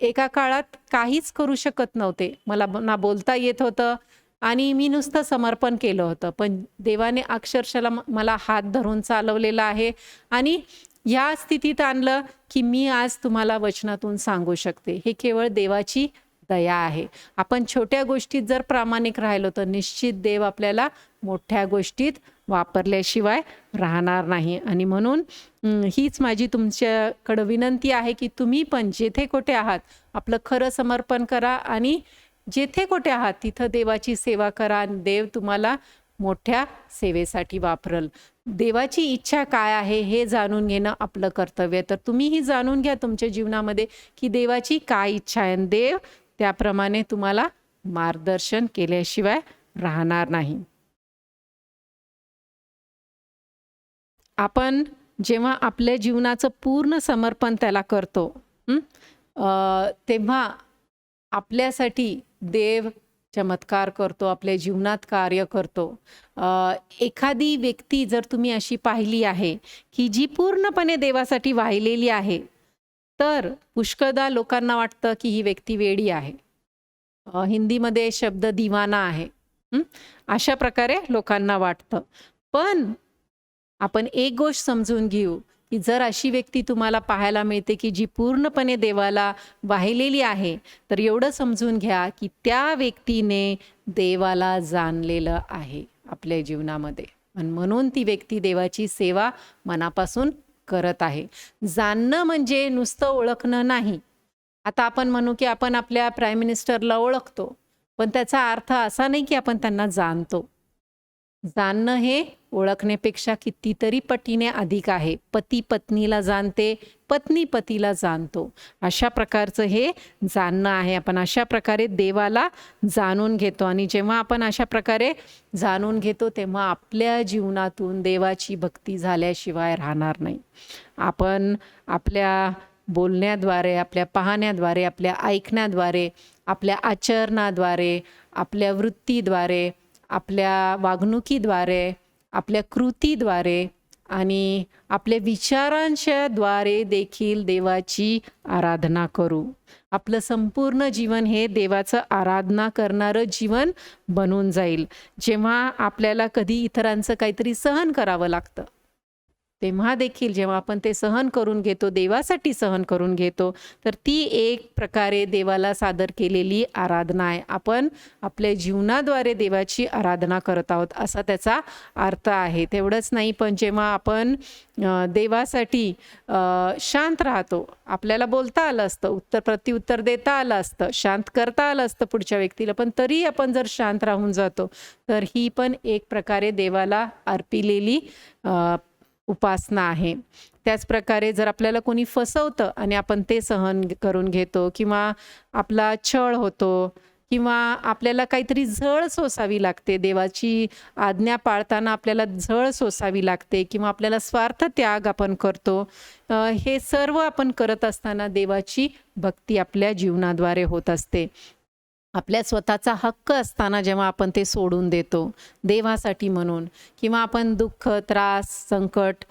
एका काळात काहीच करू शकत नव्हते. मला ना बोलता येत होतं आणि मी नुसतं समर्पण केलं होतं. पण देवाने अक्षरशः मला हात धरून चालवलेला आहे आणि ह्या स्थितीत आणलं की मी आज तुम्हाला वचनातून सांगू शकते. हे केवळ देवाची दया आहे. आपण छोट्या गोष्टीत जर प्रामाणिक राहिलो तर निश्चित देव आपल्याला मोठ्या गोष्टीत वापरल्याशिवाय राहणार नाही. आणि म्हणून हीच माझी तुमच्याकडं विनंती आहे की तुम्ही पण जेथे कोठे आहात आपलं खरं समर्पण करा आणि जेथे कोठे आहात तिथं देवाची सेवा करा. आणि देव तुम्हाला मोठ्या सेवेसाठी वापरल. देवाची इच्छा काय आहे हे जाणून घेणं आपलं कर्तव्य. तर तुम्हीही जाणून घ्या तुमच्या जीवनामध्ये की देवाची काय इच्छा आहे. देव त्याप्रमाणे तुम्हाला मार्गदर्शन केल्याशिवाय राहणार नाही. आपण जेव्हा आपल्या जीवनाचं पूर्ण समर्पण त्याला करतो तेव्हा आपल्यासाठी देव चमत्कार करतो, आपल्या जीवनात कार्य करतो. एखादी व्यक्ती जर तुम्ही अशी पाहिली आहे की जी पूर्णपणे देवासाठी वाहिलेली आहे, तर पुष्कळदा लोकांना वाटतं की ही व्यक्ती वेडी आहे. हिंदीमध्ये शब्द दिवाना आहे. अशा प्रकारे लोकांना वाटतं. पण आपण एक गोष्ट समजून घेऊ की जर अशी व्यक्ती तुम्हाला पाहायला मिळते की जी पूर्णपणे देवाला वाहिलेली आहे, तर एवढं समजून घ्या की त्या व्यक्तीने देवाला जाणलेलं आहे आपल्या जीवनामध्ये. आणि म्हणून ती व्यक्ती देवाची सेवा मनापासून करत आहे. जाणणं म्हणजे नुसतं ओळखणं नाही. आता आपण म्हणू की आपण आपल्या प्राईम मिनिस्टरला ओळखतो, पण त्याचा अर्थ असा नाही की आपण त्यांना जाणतो. जाणणं हे ओळखण्यापेक्षा कितीतरी पटीने अधिक आहे. पती पत्नीला जाणते, पत्नी पतीला जाणतो. अशा प्रकारचं हे जाणणं आहे. आपण अशा प्रकारे देवाला जाणून घेतो आणि जेव्हा आपण अशा प्रकारे जाणून घेतो तेव्हा आपल्या जीवनातून देवाची भक्ती झाल्याशिवाय राहणार नाही. आपण आपल्या बोलण्याद्वारे, आपल्या पाहण्याद्वारे, आपल्या ऐकण्याद्वारे, आपल्या आचरणाद्वारे, आपल्या वृत्तीद्वारे, आपल्या वागणुकीद्वारे, आपल्या कृतीद्वारे आणि आपल्या विचारांच्या द्वारे देखील देवाची आराधना करू. आपलं संपूर्ण जीवन हे देवाचं आराधना करणारं जीवन बनून जाईल. जेव्हा आपल्याला कधी इतरांचं काहीतरी सहन करावं लागतं, तेव्हा देखील जेव्हा आपण ते सहन करून घेतो, देवासाठी सहन करून घेतो, तर ती एक प्रकारे देवाला सादर केलेली आराधना आहे. आपण आपल्या जीवनाद्वारे देवाची आराधना करत आहोत असा त्याचा अर्थ आहे. तेवढंच नाही, पण जेव्हा आपण देवासाठी शांत राहतो, आपल्याला बोलता आलं असतं, प्रत्युत्तर देता आलं असतं, शांत करता आलं असतं पुढच्या व्यक्तीला, पण तरी आपण जर शांत राहून जातो, तर ही पण एक प्रकारे देवाला अर्पिलेली उपासना आहे. त्याचप्रकारे जर आपल्याला कोणी फसवतं आणि आपण ते सहन करून घेतो, किंवा आपला छळ होतो, किंवा आपल्याला काहीतरी झळ सोसावी लागते, देवाची आज्ञा पाळताना आपल्याला झळ सोसावी लागते, किंवा आपल्याला स्वार्थ त्याग आपण करतो, हे सर्व आपण करत असताना देवाची भक्ती आपल्या जीवनाद्वारे होत असते. आपल्या स्वतःचा हक्क असताना जेव्हा आपण ते सोडून देतो देवासाठी म्हणून, किंवा आपण दुःख, त्रास, संकट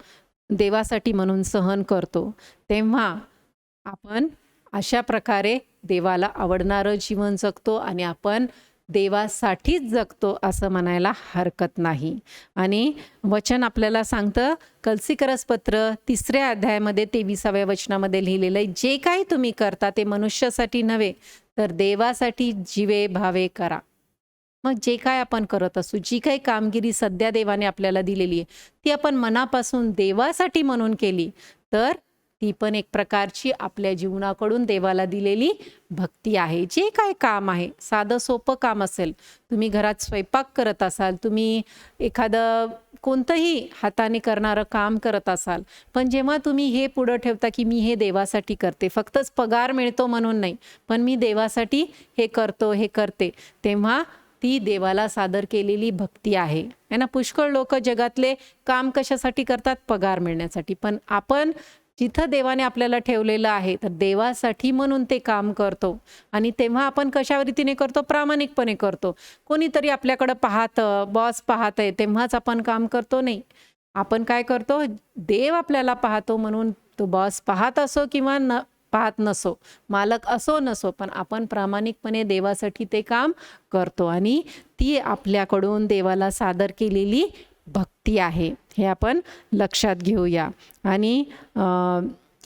देवासाठी म्हणून सहन करतो, तेव्हा आपण अशा प्रकारे देवाला आवडणारं जीवन जगतो आणि आपण देवासाठीच जगतो असं म्हणायला हरकत नाही. आणि वचन आपल्याला सांगतं, कलसीकरस पत्र 3 अध्यायामध्ये 23व्या वचनामध्ये लिहिलेलं आहे, जे काही तुम्ही करता ते मनुष्यासाठी नव्हे तर देवासाठी जीवे भावे करा. मग जे काय आपण करत असू, जी काही कामगिरी सध्या देवाने आपल्याला दिलेली आहे, ती आपण मनापासून देवासाठी म्हणून केली तर ती पण एक प्रकारची आपल्या जीवनाकडून देवाला दिलेली भक्ती आहे. जे काय काम आहे, साधं सोपं काम असेल, तुम्ही घरात स्वयंपाक करत असाल, तुम्ही एखादं कोणतंही हाताने करणारं काम करत असाल, पण जेव्हा तुम्ही हे पुढं ठेवता की मी हे देवासाठी करते, फक्तच पगार मिळतो म्हणून नाही, पण मी देवासाठी हे करतो, हे करते, तेव्हा ती देवाला सादर केलेली भक्ती आहे ना. पुष्कळ लोक जगातले काम कशासाठी करतात? पगार मिळण्यासाठी. पण आपण जिथं देवाने आपल्याला ठेवलेलं आहे तर देवासाठी म्हणून ते काम करतो. आणि तेव्हा आपण कशा रीतीने करतो? प्रामाणिकपणे करतो. कोणीतरी आपल्याकडं पाहतं, बॉस पाहतंय तेव्हाच आपण काम करतो नाही. आपण काय करतो? देव आपल्याला पाहतो म्हणून, तो बॉस पाहत असो किंवा न पाहत नसो, मालक असो नसो, पण आपण प्रामाणिकपणे देवासाठी ते काम करतो आणि ती आपल्याकडून देवाला सादर केलेली भक्ती आहे, हे आपण लक्षात घेऊया. आणि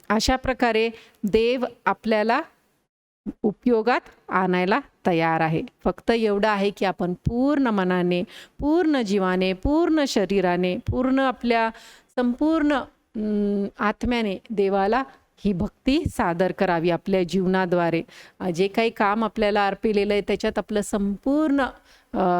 अशा प्रकारे देव आपल्याला उपयोगात आणायला तयार आहे. फक्त एवढं आहे की आपण पूर्ण मनाने, पूर्ण जीवाने, पूर्ण शरीराने, पूर्ण आपल्या संपूर्ण आत्म्याने देवाला ही भक्ती सादर करावी आपल्या जीवनाद्वारे. जे काही काम आपल्याला अर्पिलेलं आहे त्याच्यात आपलं संपूर्ण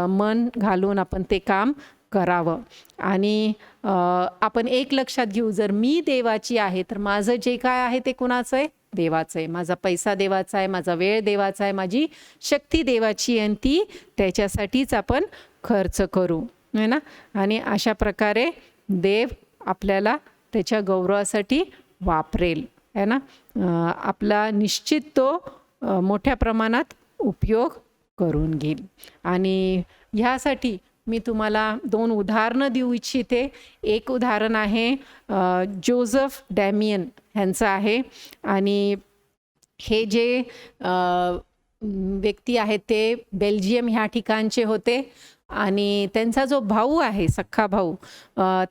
मन घालून आपण ते काम करावं. आणि आपण एक लक्षात घेऊ, जर मी देवाची आहे तर माझं जे काय आहे ते कुणाचं आहे? देवाचं आहे. माझा पैसा देवाचा आहे, माझा वेळ देवाचा आहे, माझी शक्ती देवाची आहे, आणि ती त्याच्यासाठीच आपण खर्च करू, है ना. आणि अशा प्रकारे देव आपल्याला त्याच्या गौरवासाठी वापरेल, है ना. आपला निश्चित तो मोठ्या प्रमाणात उपयोग करून घेईल. आणि ह्यासाठी मी तुम्हाला 2 उदाहरणं देऊ इच्छिते. एक उदाहरण आहे जोझफ डॅमियन ह्यांचं आहे. आणि हे जे व्यक्ती आहेत ते बेल्जियम ह्या ठिकाणचे होते. आणि त्यांचा जो भाऊ आहे, सख्खा भाऊ,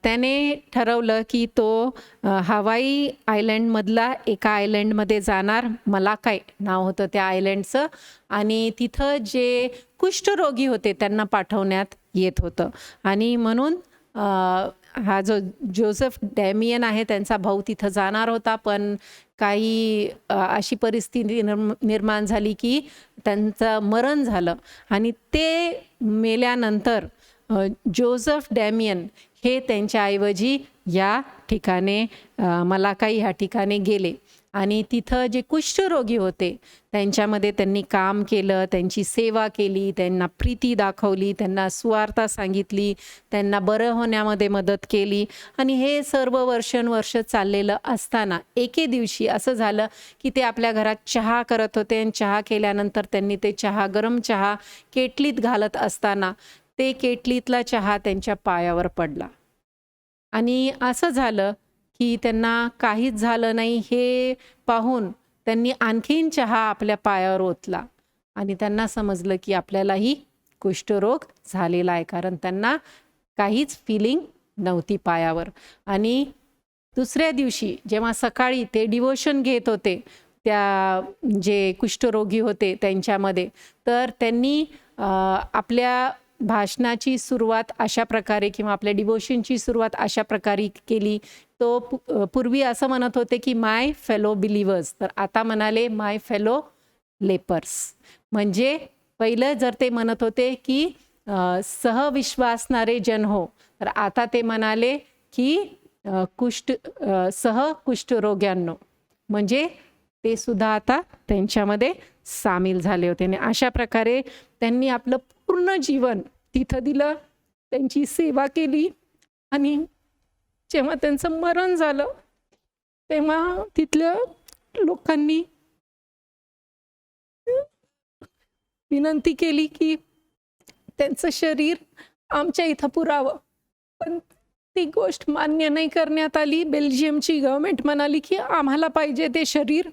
त्याने ठरवलं की तो हवाई आयलंडमधला एका आयलंडमध्ये जाणार. मलाकाय नाव होतं त्या आयलंडचं. आणि तिथं जे कुष्ठरोगी होते त्यांना पाठवण्यात येत होतं. आणि म्हणून हा जो जोझफ डॅमियन आहे त्यांचा भाऊ तिथं जाणार होता. पण काही अशी परिस्थिती निर्माण झाली की त्यांचं मरण झालं. आणि ते मेल्यानंतर जोझफ डॅमियन हे त्यांच्याऐवजी या ठिकाणी मलाकाई ह्या ठिकाणी गेले. आणि तिथं जे कुष्ठरोगी होते त्यांच्यामध्ये त्यांनी काम केलं, त्यांची सेवा केली, त्यांना प्रीती दाखवली, त्यांना सुवार्ता सांगितली, त्यांना बरं होण्यामध्ये मदत केली. आणि हे सर्व वर्षानुवर्ष चाललेलं असताना एके दिवशी असं झालं की ते आपल्या घरात चहा करत होते. आणि चहा केल्यानंतर त्यांनी ते चहा, गरम चहा केटलीत घालत असताना ते केटलीतला चहा त्यांच्या पायावर पडला. आणि असं झालं की त्यांना काहीच झालं नाही हे पाहून त्यांनी आणखीन चहा आपल्या पायावर ओतला. आणि त्यांना समजलं की आपल्यालाही कुष्ठरोग झालेला आहे, कारण त्यांना काहीच फिलिंग नव्हती पायावर. आणि दुसऱ्या दिवशी जेव्हा सकाळी ते डिवोशन घेत होते त्या जे कुष्ठरोगी होते त्यांच्यामध्ये, तर त्यांनी आपल्या भाषणाची सुरुवात अशा प्रकारे किंवा आपल्या डिवोशनची सुरुवात अशा प्रकारे केली. तो पूर्वी असं म्हणत होते की माय फेलो बिलिव्हर्स, तर आता म्हणाले माय फेलो लेपर्स. म्हणजे पहिलं जर ते म्हणत होते की सहविश्वासणारे जन हो, तर आता ते म्हणाले की कुष्ठरोग्यांनो, म्हणजे ते सुद्धा आता त्यांच्यामध्ये सामील झाले होते. आणि अशा प्रकारे त्यांनी आपलं पूर्ण जीवन तिथं दिलं, त्यांची सेवा केली. आणि जेव्हा त्यांचं मरण झालं तेव्हा तिथल्या लोकांनी विनंती केली की त्यांचं शरीर आमच्या इथं पुरावं. पण ती गोष्ट मान्य नाही करण्यात आली. बेल्जियमची गव्हर्नमेंट म्हणाली की आम्हाला पाहिजे ते शरीर,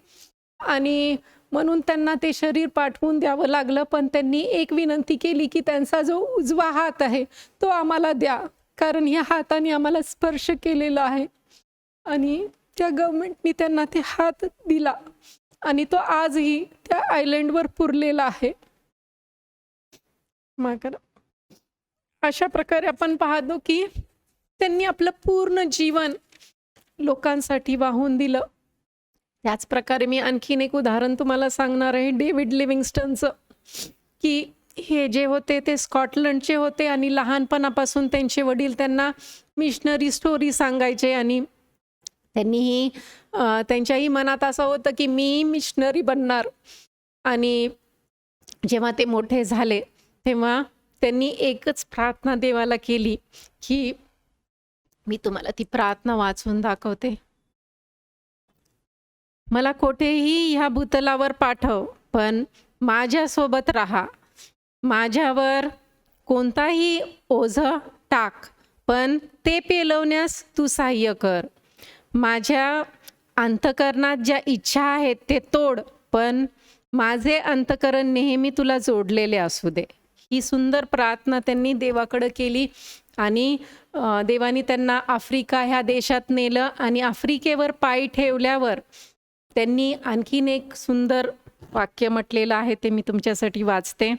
आणि म्हणून त्यांना ते शरीर पाठवून द्यावं लागलं. पण त्यांनी एक विनंती केली की त्यांचा जो उजवा हात आहे तो आम्हाला द्या, कारण ह्या हाताने आम्हाला स्पर्श केलेला आहे. आणि त्या गव्हर्नमेंटनी त्यांना ते हात दिला आणि तो आजही त्या आयलंडवर पुरलेला आहे. अशा प्रकारे आपण पाहतो की त्यांनी आपलं पूर्ण जीवन लोकांसाठी वाहून दिलं. त्याच प्रकारे मी आणखीन एक उदाहरण तुम्हाला सांगणार आहे डेव्हिड लिव्हिंगस्टनचं, की हे जे होते ते स्कॉटलंडचे होते. आणि लहानपणापासून त्यांचे वडील त्यांना मिशनरी स्टोरी सांगायचे. आणि त्यांनीही त्यांच्याही मनात असं होतं की मी मिशनरी बनणार. आणि जेव्हा ते मोठे झाले तेव्हा त्यांनी एकच प्रार्थना देवाला केली की मी तुम्हाला ती प्रार्थना वाचून दाखवते. मला कोठेही ह्या भूतलावर पाठव, पण माझ्यासोबत राहा. माझ्यावर कोणताही ओझं टाक, पण ते पेलवण्यास तू सहाय्य कर. माझ्या अंतकरणात ज्या इच्छा आहेत ते तोड, पण माझे अंतकरण नेहमी तुला जोडलेले असू दे. ही सुंदर प्रार्थना त्यांनी देवाकडे केली. आणि देवाने त्यांना आफ्रिका ह्या देशात नेलं. आणि आफ्रिकेवर पाय ठेवल्यावर त्यांनी आणखीन एक सुंदर वाक्य म्हटलेलं आहे, ते मी तुमच्यासाठी वाचते.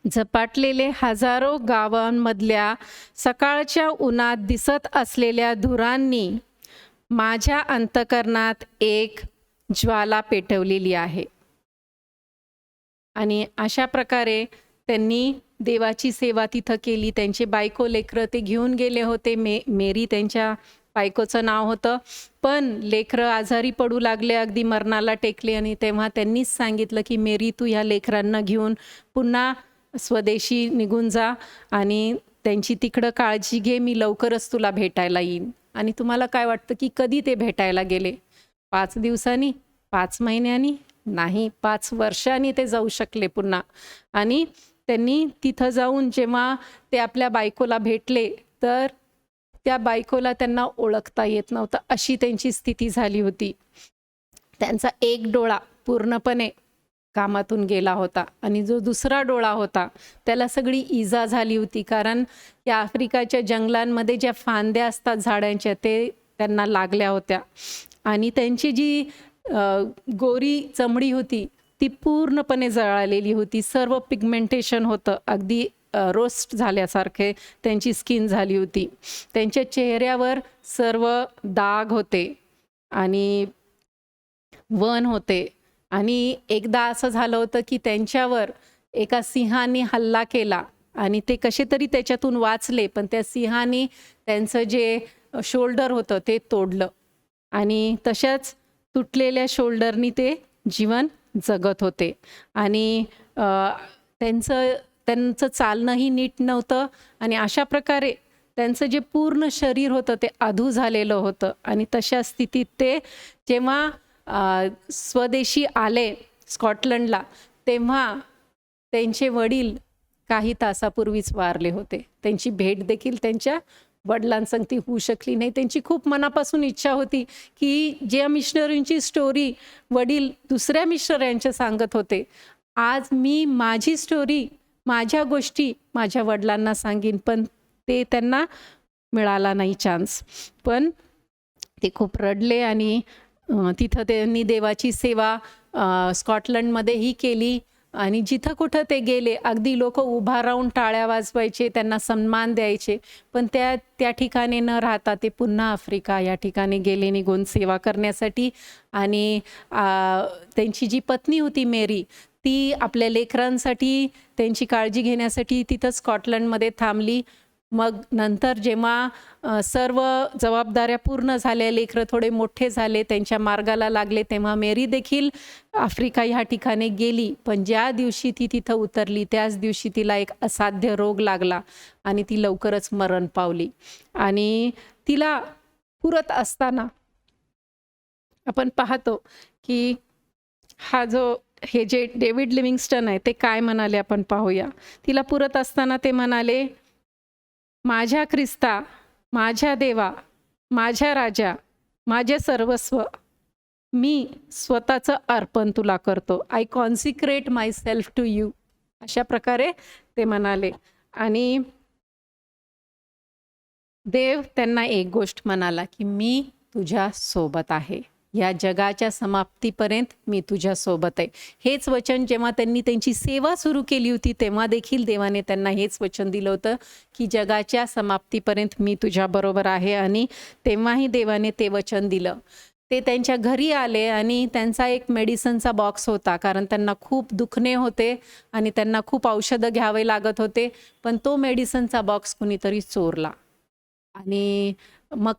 झपाटलेले हजारो गावांमधल्या सकाळच्या उन्हात दिसत असलेल्या धुरांनी माझ्या अंतकरणात एक ज्वाला पेटवलेली आहे. आणि अशा प्रकारे त्यांनी देवाची सेवा तिथं केली. त्यांचे बायको लेकरं ते घेऊन गेले होते. मेरी त्यांच्या बायकोचं नाव होतं. पण लेकरं आजारी पडू लागले, अगदी मरणाला टेकले. आणि तेव्हा त्यांनीच सांगितलं की मेरी, तू ह्या लेकरांना घेऊन पुन्हा स्वदेशी निघून जा आणि त्यांची तिकडं काळजी घे. मी लवकरच तुला भेटायला येईन. आणि तुम्हाला काय वाटतं की कधी ते भेटायला गेले? 5 दिवसांनी, 5 महिन्यांनी, नाही, 5 वर्षांनी ते जाऊ शकले पुन्हा. आणि त्यांनी तिथं जाऊन जेव्हा ते आपल्या बायकोला भेटले, तर त्या बायकोला त्यांना ओळखता येत नव्हतं, अशी त्यांची स्थिती झाली होती. त्यांचा एक डोळा पूर्णपणे कामातून गेला होता आणि जो दुसरा डोळा होता त्याला सगळी इजा झाली होती, कारण या आफ्रिकाच्या जंगलांमध्ये ज्या फांद्या असतात झाडांच्या, ते त्यांना लागल्या होत्या. आणि त्यांची जी गोरी चमडी होती ती पूर्णपणे जळालेली होती. सर्व पिगमेंटेशन होतं, अगदी रोस्ट झाल्यासारखे त्यांची स्किन झाली होती. त्यांच्या चेहऱ्यावर सर्व डाग होते आणि वन होते. आणि एकदा असं झालं होतं की त्यांच्यावर एका सिंहाने हल्ला केला आणि ते कसे तरी त्याच्यातून वाचले, पण त्या सिंहाने त्यांचं जे शोल्डर होतं ते तोडलं आणि तशाच तुटलेल्या शोल्डरनी ते जीवन जगत होते. आणि त्यांचं चालणंही नीट नव्हतं आणि अशा प्रकारे त्यांचं जे पूर्ण शरीर होतं ते अधू झालेलं होतं. आणि तशा स्थितीत ते जेव्हा स्वदेशी आले स्कॉटलंडला, तेव्हा त्यांचे वडील काही तासापूर्वीच वारले होते. त्यांची भेट देखील त्यांच्या वडिलांसंगती होऊ शकली नाही. त्यांची खूप मनापासून इच्छा होती की ज्या मिशनरींची स्टोरी वडील दुसऱ्या मिशनऱ्यांच्या सांगत होते, आज मी माझी स्टोरी, माझ्या गोष्टी माझ्या वडिलांना सांगीन, पण ते त्यांना मिळाला नाही चान्स. पण ते खूप रडले आणि तिथं त्यांनी देवाची सेवा स्कॉटलंडमध्येही केली. आणि जिथं कुठं ते गेले अगदी लोक उभा राहून टाळ्या वाजवायचे, त्यांना सन्मान द्यायचे. पण त्या ठिकाणी न राहता ते पुन्हा आफ्रिका या ठिकाणी गेले निघून सेवा करण्यासाठी. आणि त्यांची जी पत्नी होती मेरी, ती आपल्या लेकरांसाठी त्यांची काळजी घेण्यासाठी तिथं स्कॉटलंडमध्ये थांबली. मग नंतर जेव्हा सर्व जबाबदाऱ्या पूर्ण झाल्या, लेकरं थोडे मोठे झाले, त्यांच्या मार्गाला लागले, तेव्हा मेरी देखील आफ्रिका ह्या ठिकाणी गेली. पण ज्या दिवशी ती तिथं उतरली त्याच दिवशी तिला एक असाध्य रोग लागला आणि ती लवकरच मरण पावली. आणि तिला पुरत असताना आपण पाहतो की हे जे डेव्हिड लिव्हिंगस्टन आहे ते काय म्हणाले आपण पाहूया. तिला पुरत असताना ते म्हणाले, माझ्या ख्रिस्ता, माझ्या देवा, माझ्या राजा, माझे सर्वस्व, मी स्वतःचं अर्पण तुला करतो. I consecrate myself to you, अशा प्रकारे ते म्हणाले. आणि देव त्यांना एक गोष्ट म्हणाला की मी तुझ्या सोबत आहे, या जगाच्या समाप्तीपर्यंत मी तुझ्या सोबत आहे. हेच वचन जेव्हा त्यांनी त्यांची सेवा सुरू केली होती तेव्हा देखील देवाने त्यांना हेच वचन दिलं होतं की जगाच्या समाप्तीपर्यंत मी तुझ्याबरोबर आहे. आणि तेव्हाही देवाने ते वचन दिलं. ते त्यांच्या घरी आले आणि त्यांचा एक मेडिसिनचा बॉक्स होता, कारण त्यांना खूप दुखणे होते आणि त्यांना खूप औषधं घ्यावे लागत होते. पण तो मेडिसिनचा बॉक्स कुणीतरी चोरला. आणि मग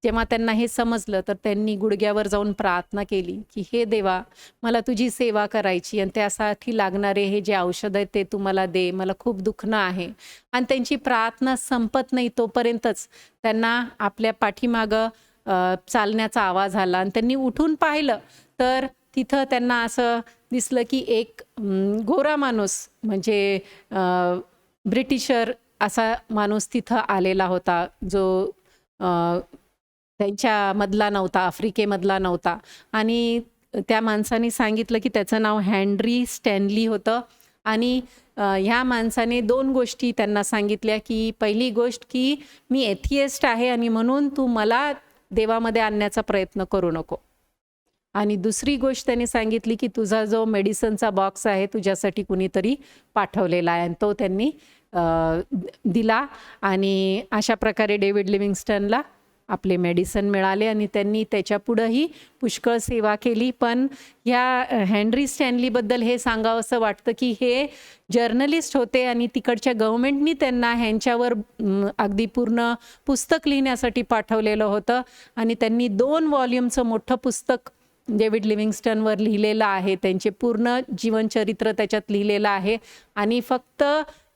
जेव्हा त्यांना हे समजलं तर त्यांनी गुडघ्यावर जाऊन प्रार्थना केली की हे देवा, मला तुझी सेवा करायची आणि त्यासाठी लागणारे हे जे औषध आहे ते तू मला दे, मला खूप दुखणं आहे. आणि त्यांची प्रार्थना संपत नाही तोपर्यंतच त्यांना आपल्या पाठीमागं चालण्याचा आवाज आला आणि त्यांनी उठून पाहिलं तर तिथं त्यांना असं दिसलं की एक गोरा माणूस, म्हणजे ब्रिटिशर असा माणूस तिथं आलेला होता, जो त्यांच्यामधला नव्हता, आफ्रिकेमधला नव्हता. आणि त्या माणसाने सांगितलं की त्याचं नाव हेनरी स्टॅनली होतं. आणि ह्या माणसाने 2 गोष्टी त्यांना सांगितल्या की पहिली गोष्ट की मी एथिएस्ट आहे आणि म्हणून तू मला देवामध्ये आणण्याचा प्रयत्न करू नको. आणि दुसरी गोष्ट त्यांनी सांगितली की तुझा जो मेडिसिनचा बॉक्स आहे तुझ्यासाठी कुणीतरी पाठवलेला आहे. आणि तो त्यांनी दिला. आणि अशा प्रकारे डेव्हिड लिव्हिंगस्टनला आपले मेडिसिन मिळाले आणि त्यांनी त्याच्या पुढंही पुष्कळ सेवा केली. पण ह्या हेनरी स्टॅनलीबद्दल हे सांगावं असं वाटतं की हे जर्नलिस्ट होते आणि तिकडच्या गव्हर्नमेंटनी त्यांना ह्यांच्यावर अगदी पूर्ण पुस्तक लिहिण्यासाठी पाठवलेलं होतं. आणि त्यांनी 2 व्हॉल्यूमचं मोठं पुस्तक डेव्हिड लिव्हिंगस्टनवर लिहिलेलं आहे. त्यांचे पूर्ण जीवनचरित्र त्याच्यात लिहिलेलं आहे. आणि फक्त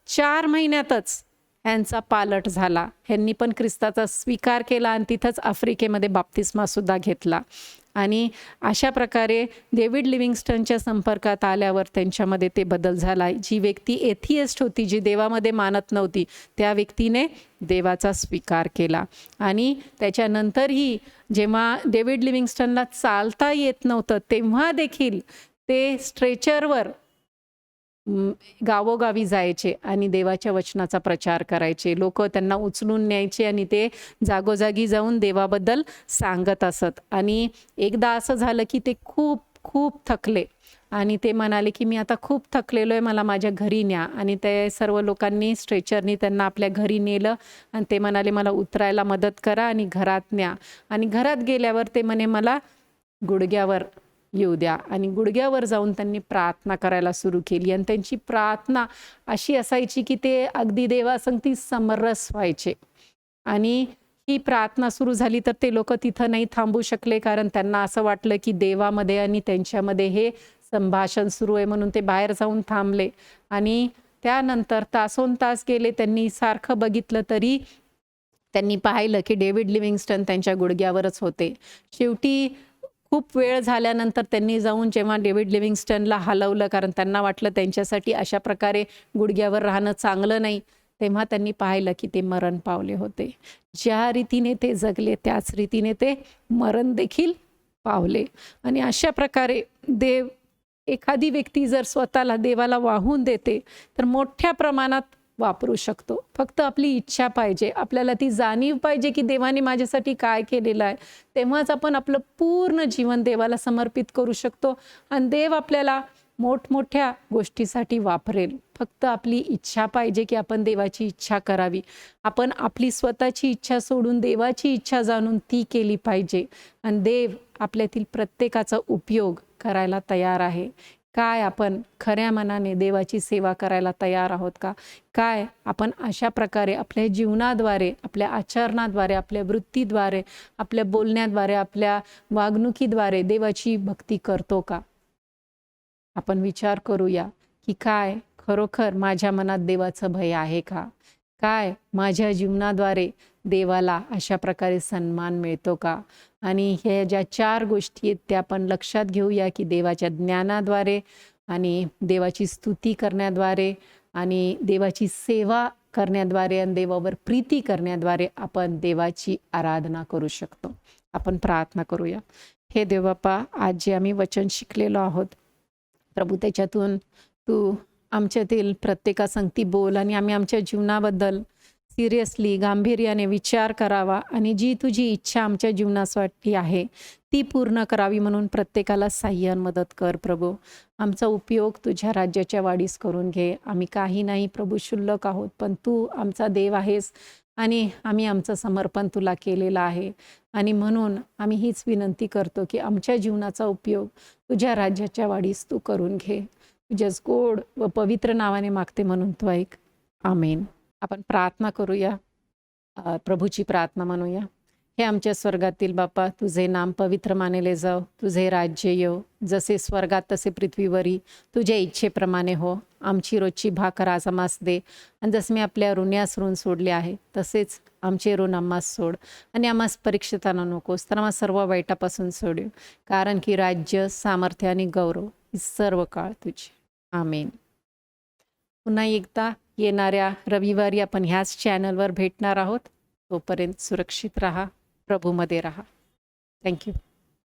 4 महिन्यातच ह्यांचा पालट झाला. ह्यांनी पण ख्रिस्ताचा स्वीकार केला आणि तिथंच आफ्रिकेमध्ये बाप्तिस्मासुद्धा घेतला. आणि अशा प्रकारे डेव्हिड लिव्हिंगस्टनच्या संपर्कात आल्यावर त्यांच्यामध्ये ते बदल झाला. जी व्यक्ती एथियस्ट होती, जी देवामध्ये मानत नव्हती, त्या व्यक्तीने देवाचा स्वीकार केला. आणि त्याच्यानंतरही जेव्हा डेव्हिड लिव्हिंगस्टनला चालता येत नव्हतं, तेव्हा देखील ते स्ट्रेचरवर गावोगावी जायचे आणि देवाच्या वचनाचा प्रचार करायचे. लोक त्यांना उचलून न्यायचे आणि ते जागोजागी जाऊन देवाबद्दल सांगत असत. आणि एकदा असं झालं की ते खूप खूप थकले आणि ते म्हणाले की मी आता खूप थकलेलो आहे, मला माझ्या घरी न्या. आणि ते सर्व लोकांनी स्ट्रेचरनी त्यांना आपल्या घरी नेलं आणि ते म्हणाले मला उतरायला मदत करा आणि घरात न्या. आणि घरात गेल्यावर ते म्हणे मला गुडघ्यावर येऊ द्या. आणि गुडघ्यावर जाऊन त्यांनी प्रार्थना करायला सुरू केली. आणि त्यांची प्रार्थना अशी असायची की ते अगदी देवासंगती समरस व्हायचे. आणि ही प्रार्थना सुरू झाली तर ते लोक तिथं नाही थांबू शकले, कारण त्यांना असं वाटलं की देवामध्ये आणि त्यांच्यामध्ये हे संभाषण सुरू आहे, म्हणून ते बाहेर जाऊन थांबले. आणि त्यानंतर तासोनतास गेले, त्यांनी सारखं बघितलं तरी त्यांनी पाहिलं की डेव्हिड लिव्हिंगस्टन त्यांच्या गुडघ्यावरच होते. शेवटी खूप वेळ झाल्यानंतर त्यांनी जाऊन जेव्हा डेव्हिड लिव्हिंगस्टनला हलवलं, कारण त्यांना वाटलं त्यांच्यासाठी अशा प्रकारे गुडघ्यावर राहणं चांगलं नाही, तेव्हा त्यांनी पाहिलं की ते मरण पावले होते. ज्या रीतीने ते जगले त्याच रीतीने ते मरण देखील पावले. आणि अशा प्रकारे देव, एखादी व्यक्ती जर स्वतःला देवाला वाहून देते तर मोठ्या प्रमाणात वापरू शकतो. फक्त आपली इच्छा पाहिजे, आपल्याला ती जाणीव पाहिजे की देवाने माझ्यासाठी काय केलेलं आहे. तेव्हाच आपण आपलं पूर्ण जीवन देवाला समर्पित करू शकतो आणि देव आपल्याला मोठमोठ्या गोष्टीसाठी वापरेल. फक्त आपली इच्छा पाहिजे की आपण देवाची इच्छा करावी. आपण आपली स्वतःची इच्छा सोडून देवाची इच्छा जाणून ती केली पाहिजे. आणि देव आपल्यातील प्रत्येकाचा उपयोग करायला तयार आहे. काय आपण खऱ्या मनाने देवाची सेवा करायला तयार आहोत का? काय आपण अशा प्रकारे आपल्या जीवनाद्वारे, आपल्या आचरणाद्वारे, आपल्या वृत्तीद्वारे, आपल्या बोलण्याद्वारे, आपल्या वागणुकीद्वारे देवाची भक्ती करतो का? आपण विचार करूया की काय खरोखर माझ्या मनात देवाचं भय आहे का? काय माझ्या जीवनाद्वारे देवाला अशा प्रकारे सन्मान मिळतो का? आणि हे ज्या 4 गोष्टी आहेत त्या आपण लक्षात घेऊया की देवाच्या ज्ञानाद्वारे आणि देवाची स्तुती करण्याद्वारे आणि देवाची सेवा करण्याद्वारे आणि देवावर प्रीती करण्याद्वारे आपण देवाची आराधना करू शकतो. आपण प्रार्थना करूया. हे देवबापा, आज जे आम्ही वचन शिकलेलो आहोत प्रभू, त्याच्यातून तू आमच्यातील प्रत्येकासंगती बोल आणि आम्ही आमच्या जीवनाबद्दल सिरियसली, गांभीर्याने विचार करावा आणि जी तुझी इच्छा आमच्या जीवनासाठी आहे ती पूर्ण करावी म्हणून प्रत्येकाला साह्य आणि मदत कर प्रभू. आमचा उपयोग तुझ्या राज्याच्या वाढीस करून घे. आम्ही काही नाही प्रभू, शुल्लक आहोत, पण तू आमचा देव आहेस आणि आम्ही आमचं समर्पण तुला केलेलं आहे. आणि म्हणून आम्ही हीच विनंती करतो की आमच्या जीवनाचा उपयोग तुझ्या राज्याच्या वाढीस तू करून घे. तुझ्याच गोड व पवित्र नावाने मागते म्हणून तू ऐक. आमेन. आपण प्रार्थना करूया, प्रभूची प्रार्थना म्हणूया. हे आमच्या स्वर्गातील बापा, तुझे नाम पवित्र मानले जाव, तुझे राज्य येव, जसे स्वर्गात तसे पृथ्वीवरी तुझ्या इच्छेप्रमाणे हो. आमची रोजची भाकर आज आम्हास दे, आणि जसं मी आपल्या ऋण्यास ऋण सोडले आहे तसेच आमचे ऋण आम्हास सोड, आणि आम्हास परीक्षेत आणू नकोस, तर आम्हा सर्व वाईटापासून सोडू, कारण की राज्य, सामर्थ्य आणि गौरव ही सर्व काळ तुझी. आमेन. पुन्हा एकदा येणाऱ्या रविवारी आपण ह्याच चॅनलवर भेटणार आहोत. तोपर्यंत सुरक्षित राहा, प्रभूमध्ये राहा. थँक्यू.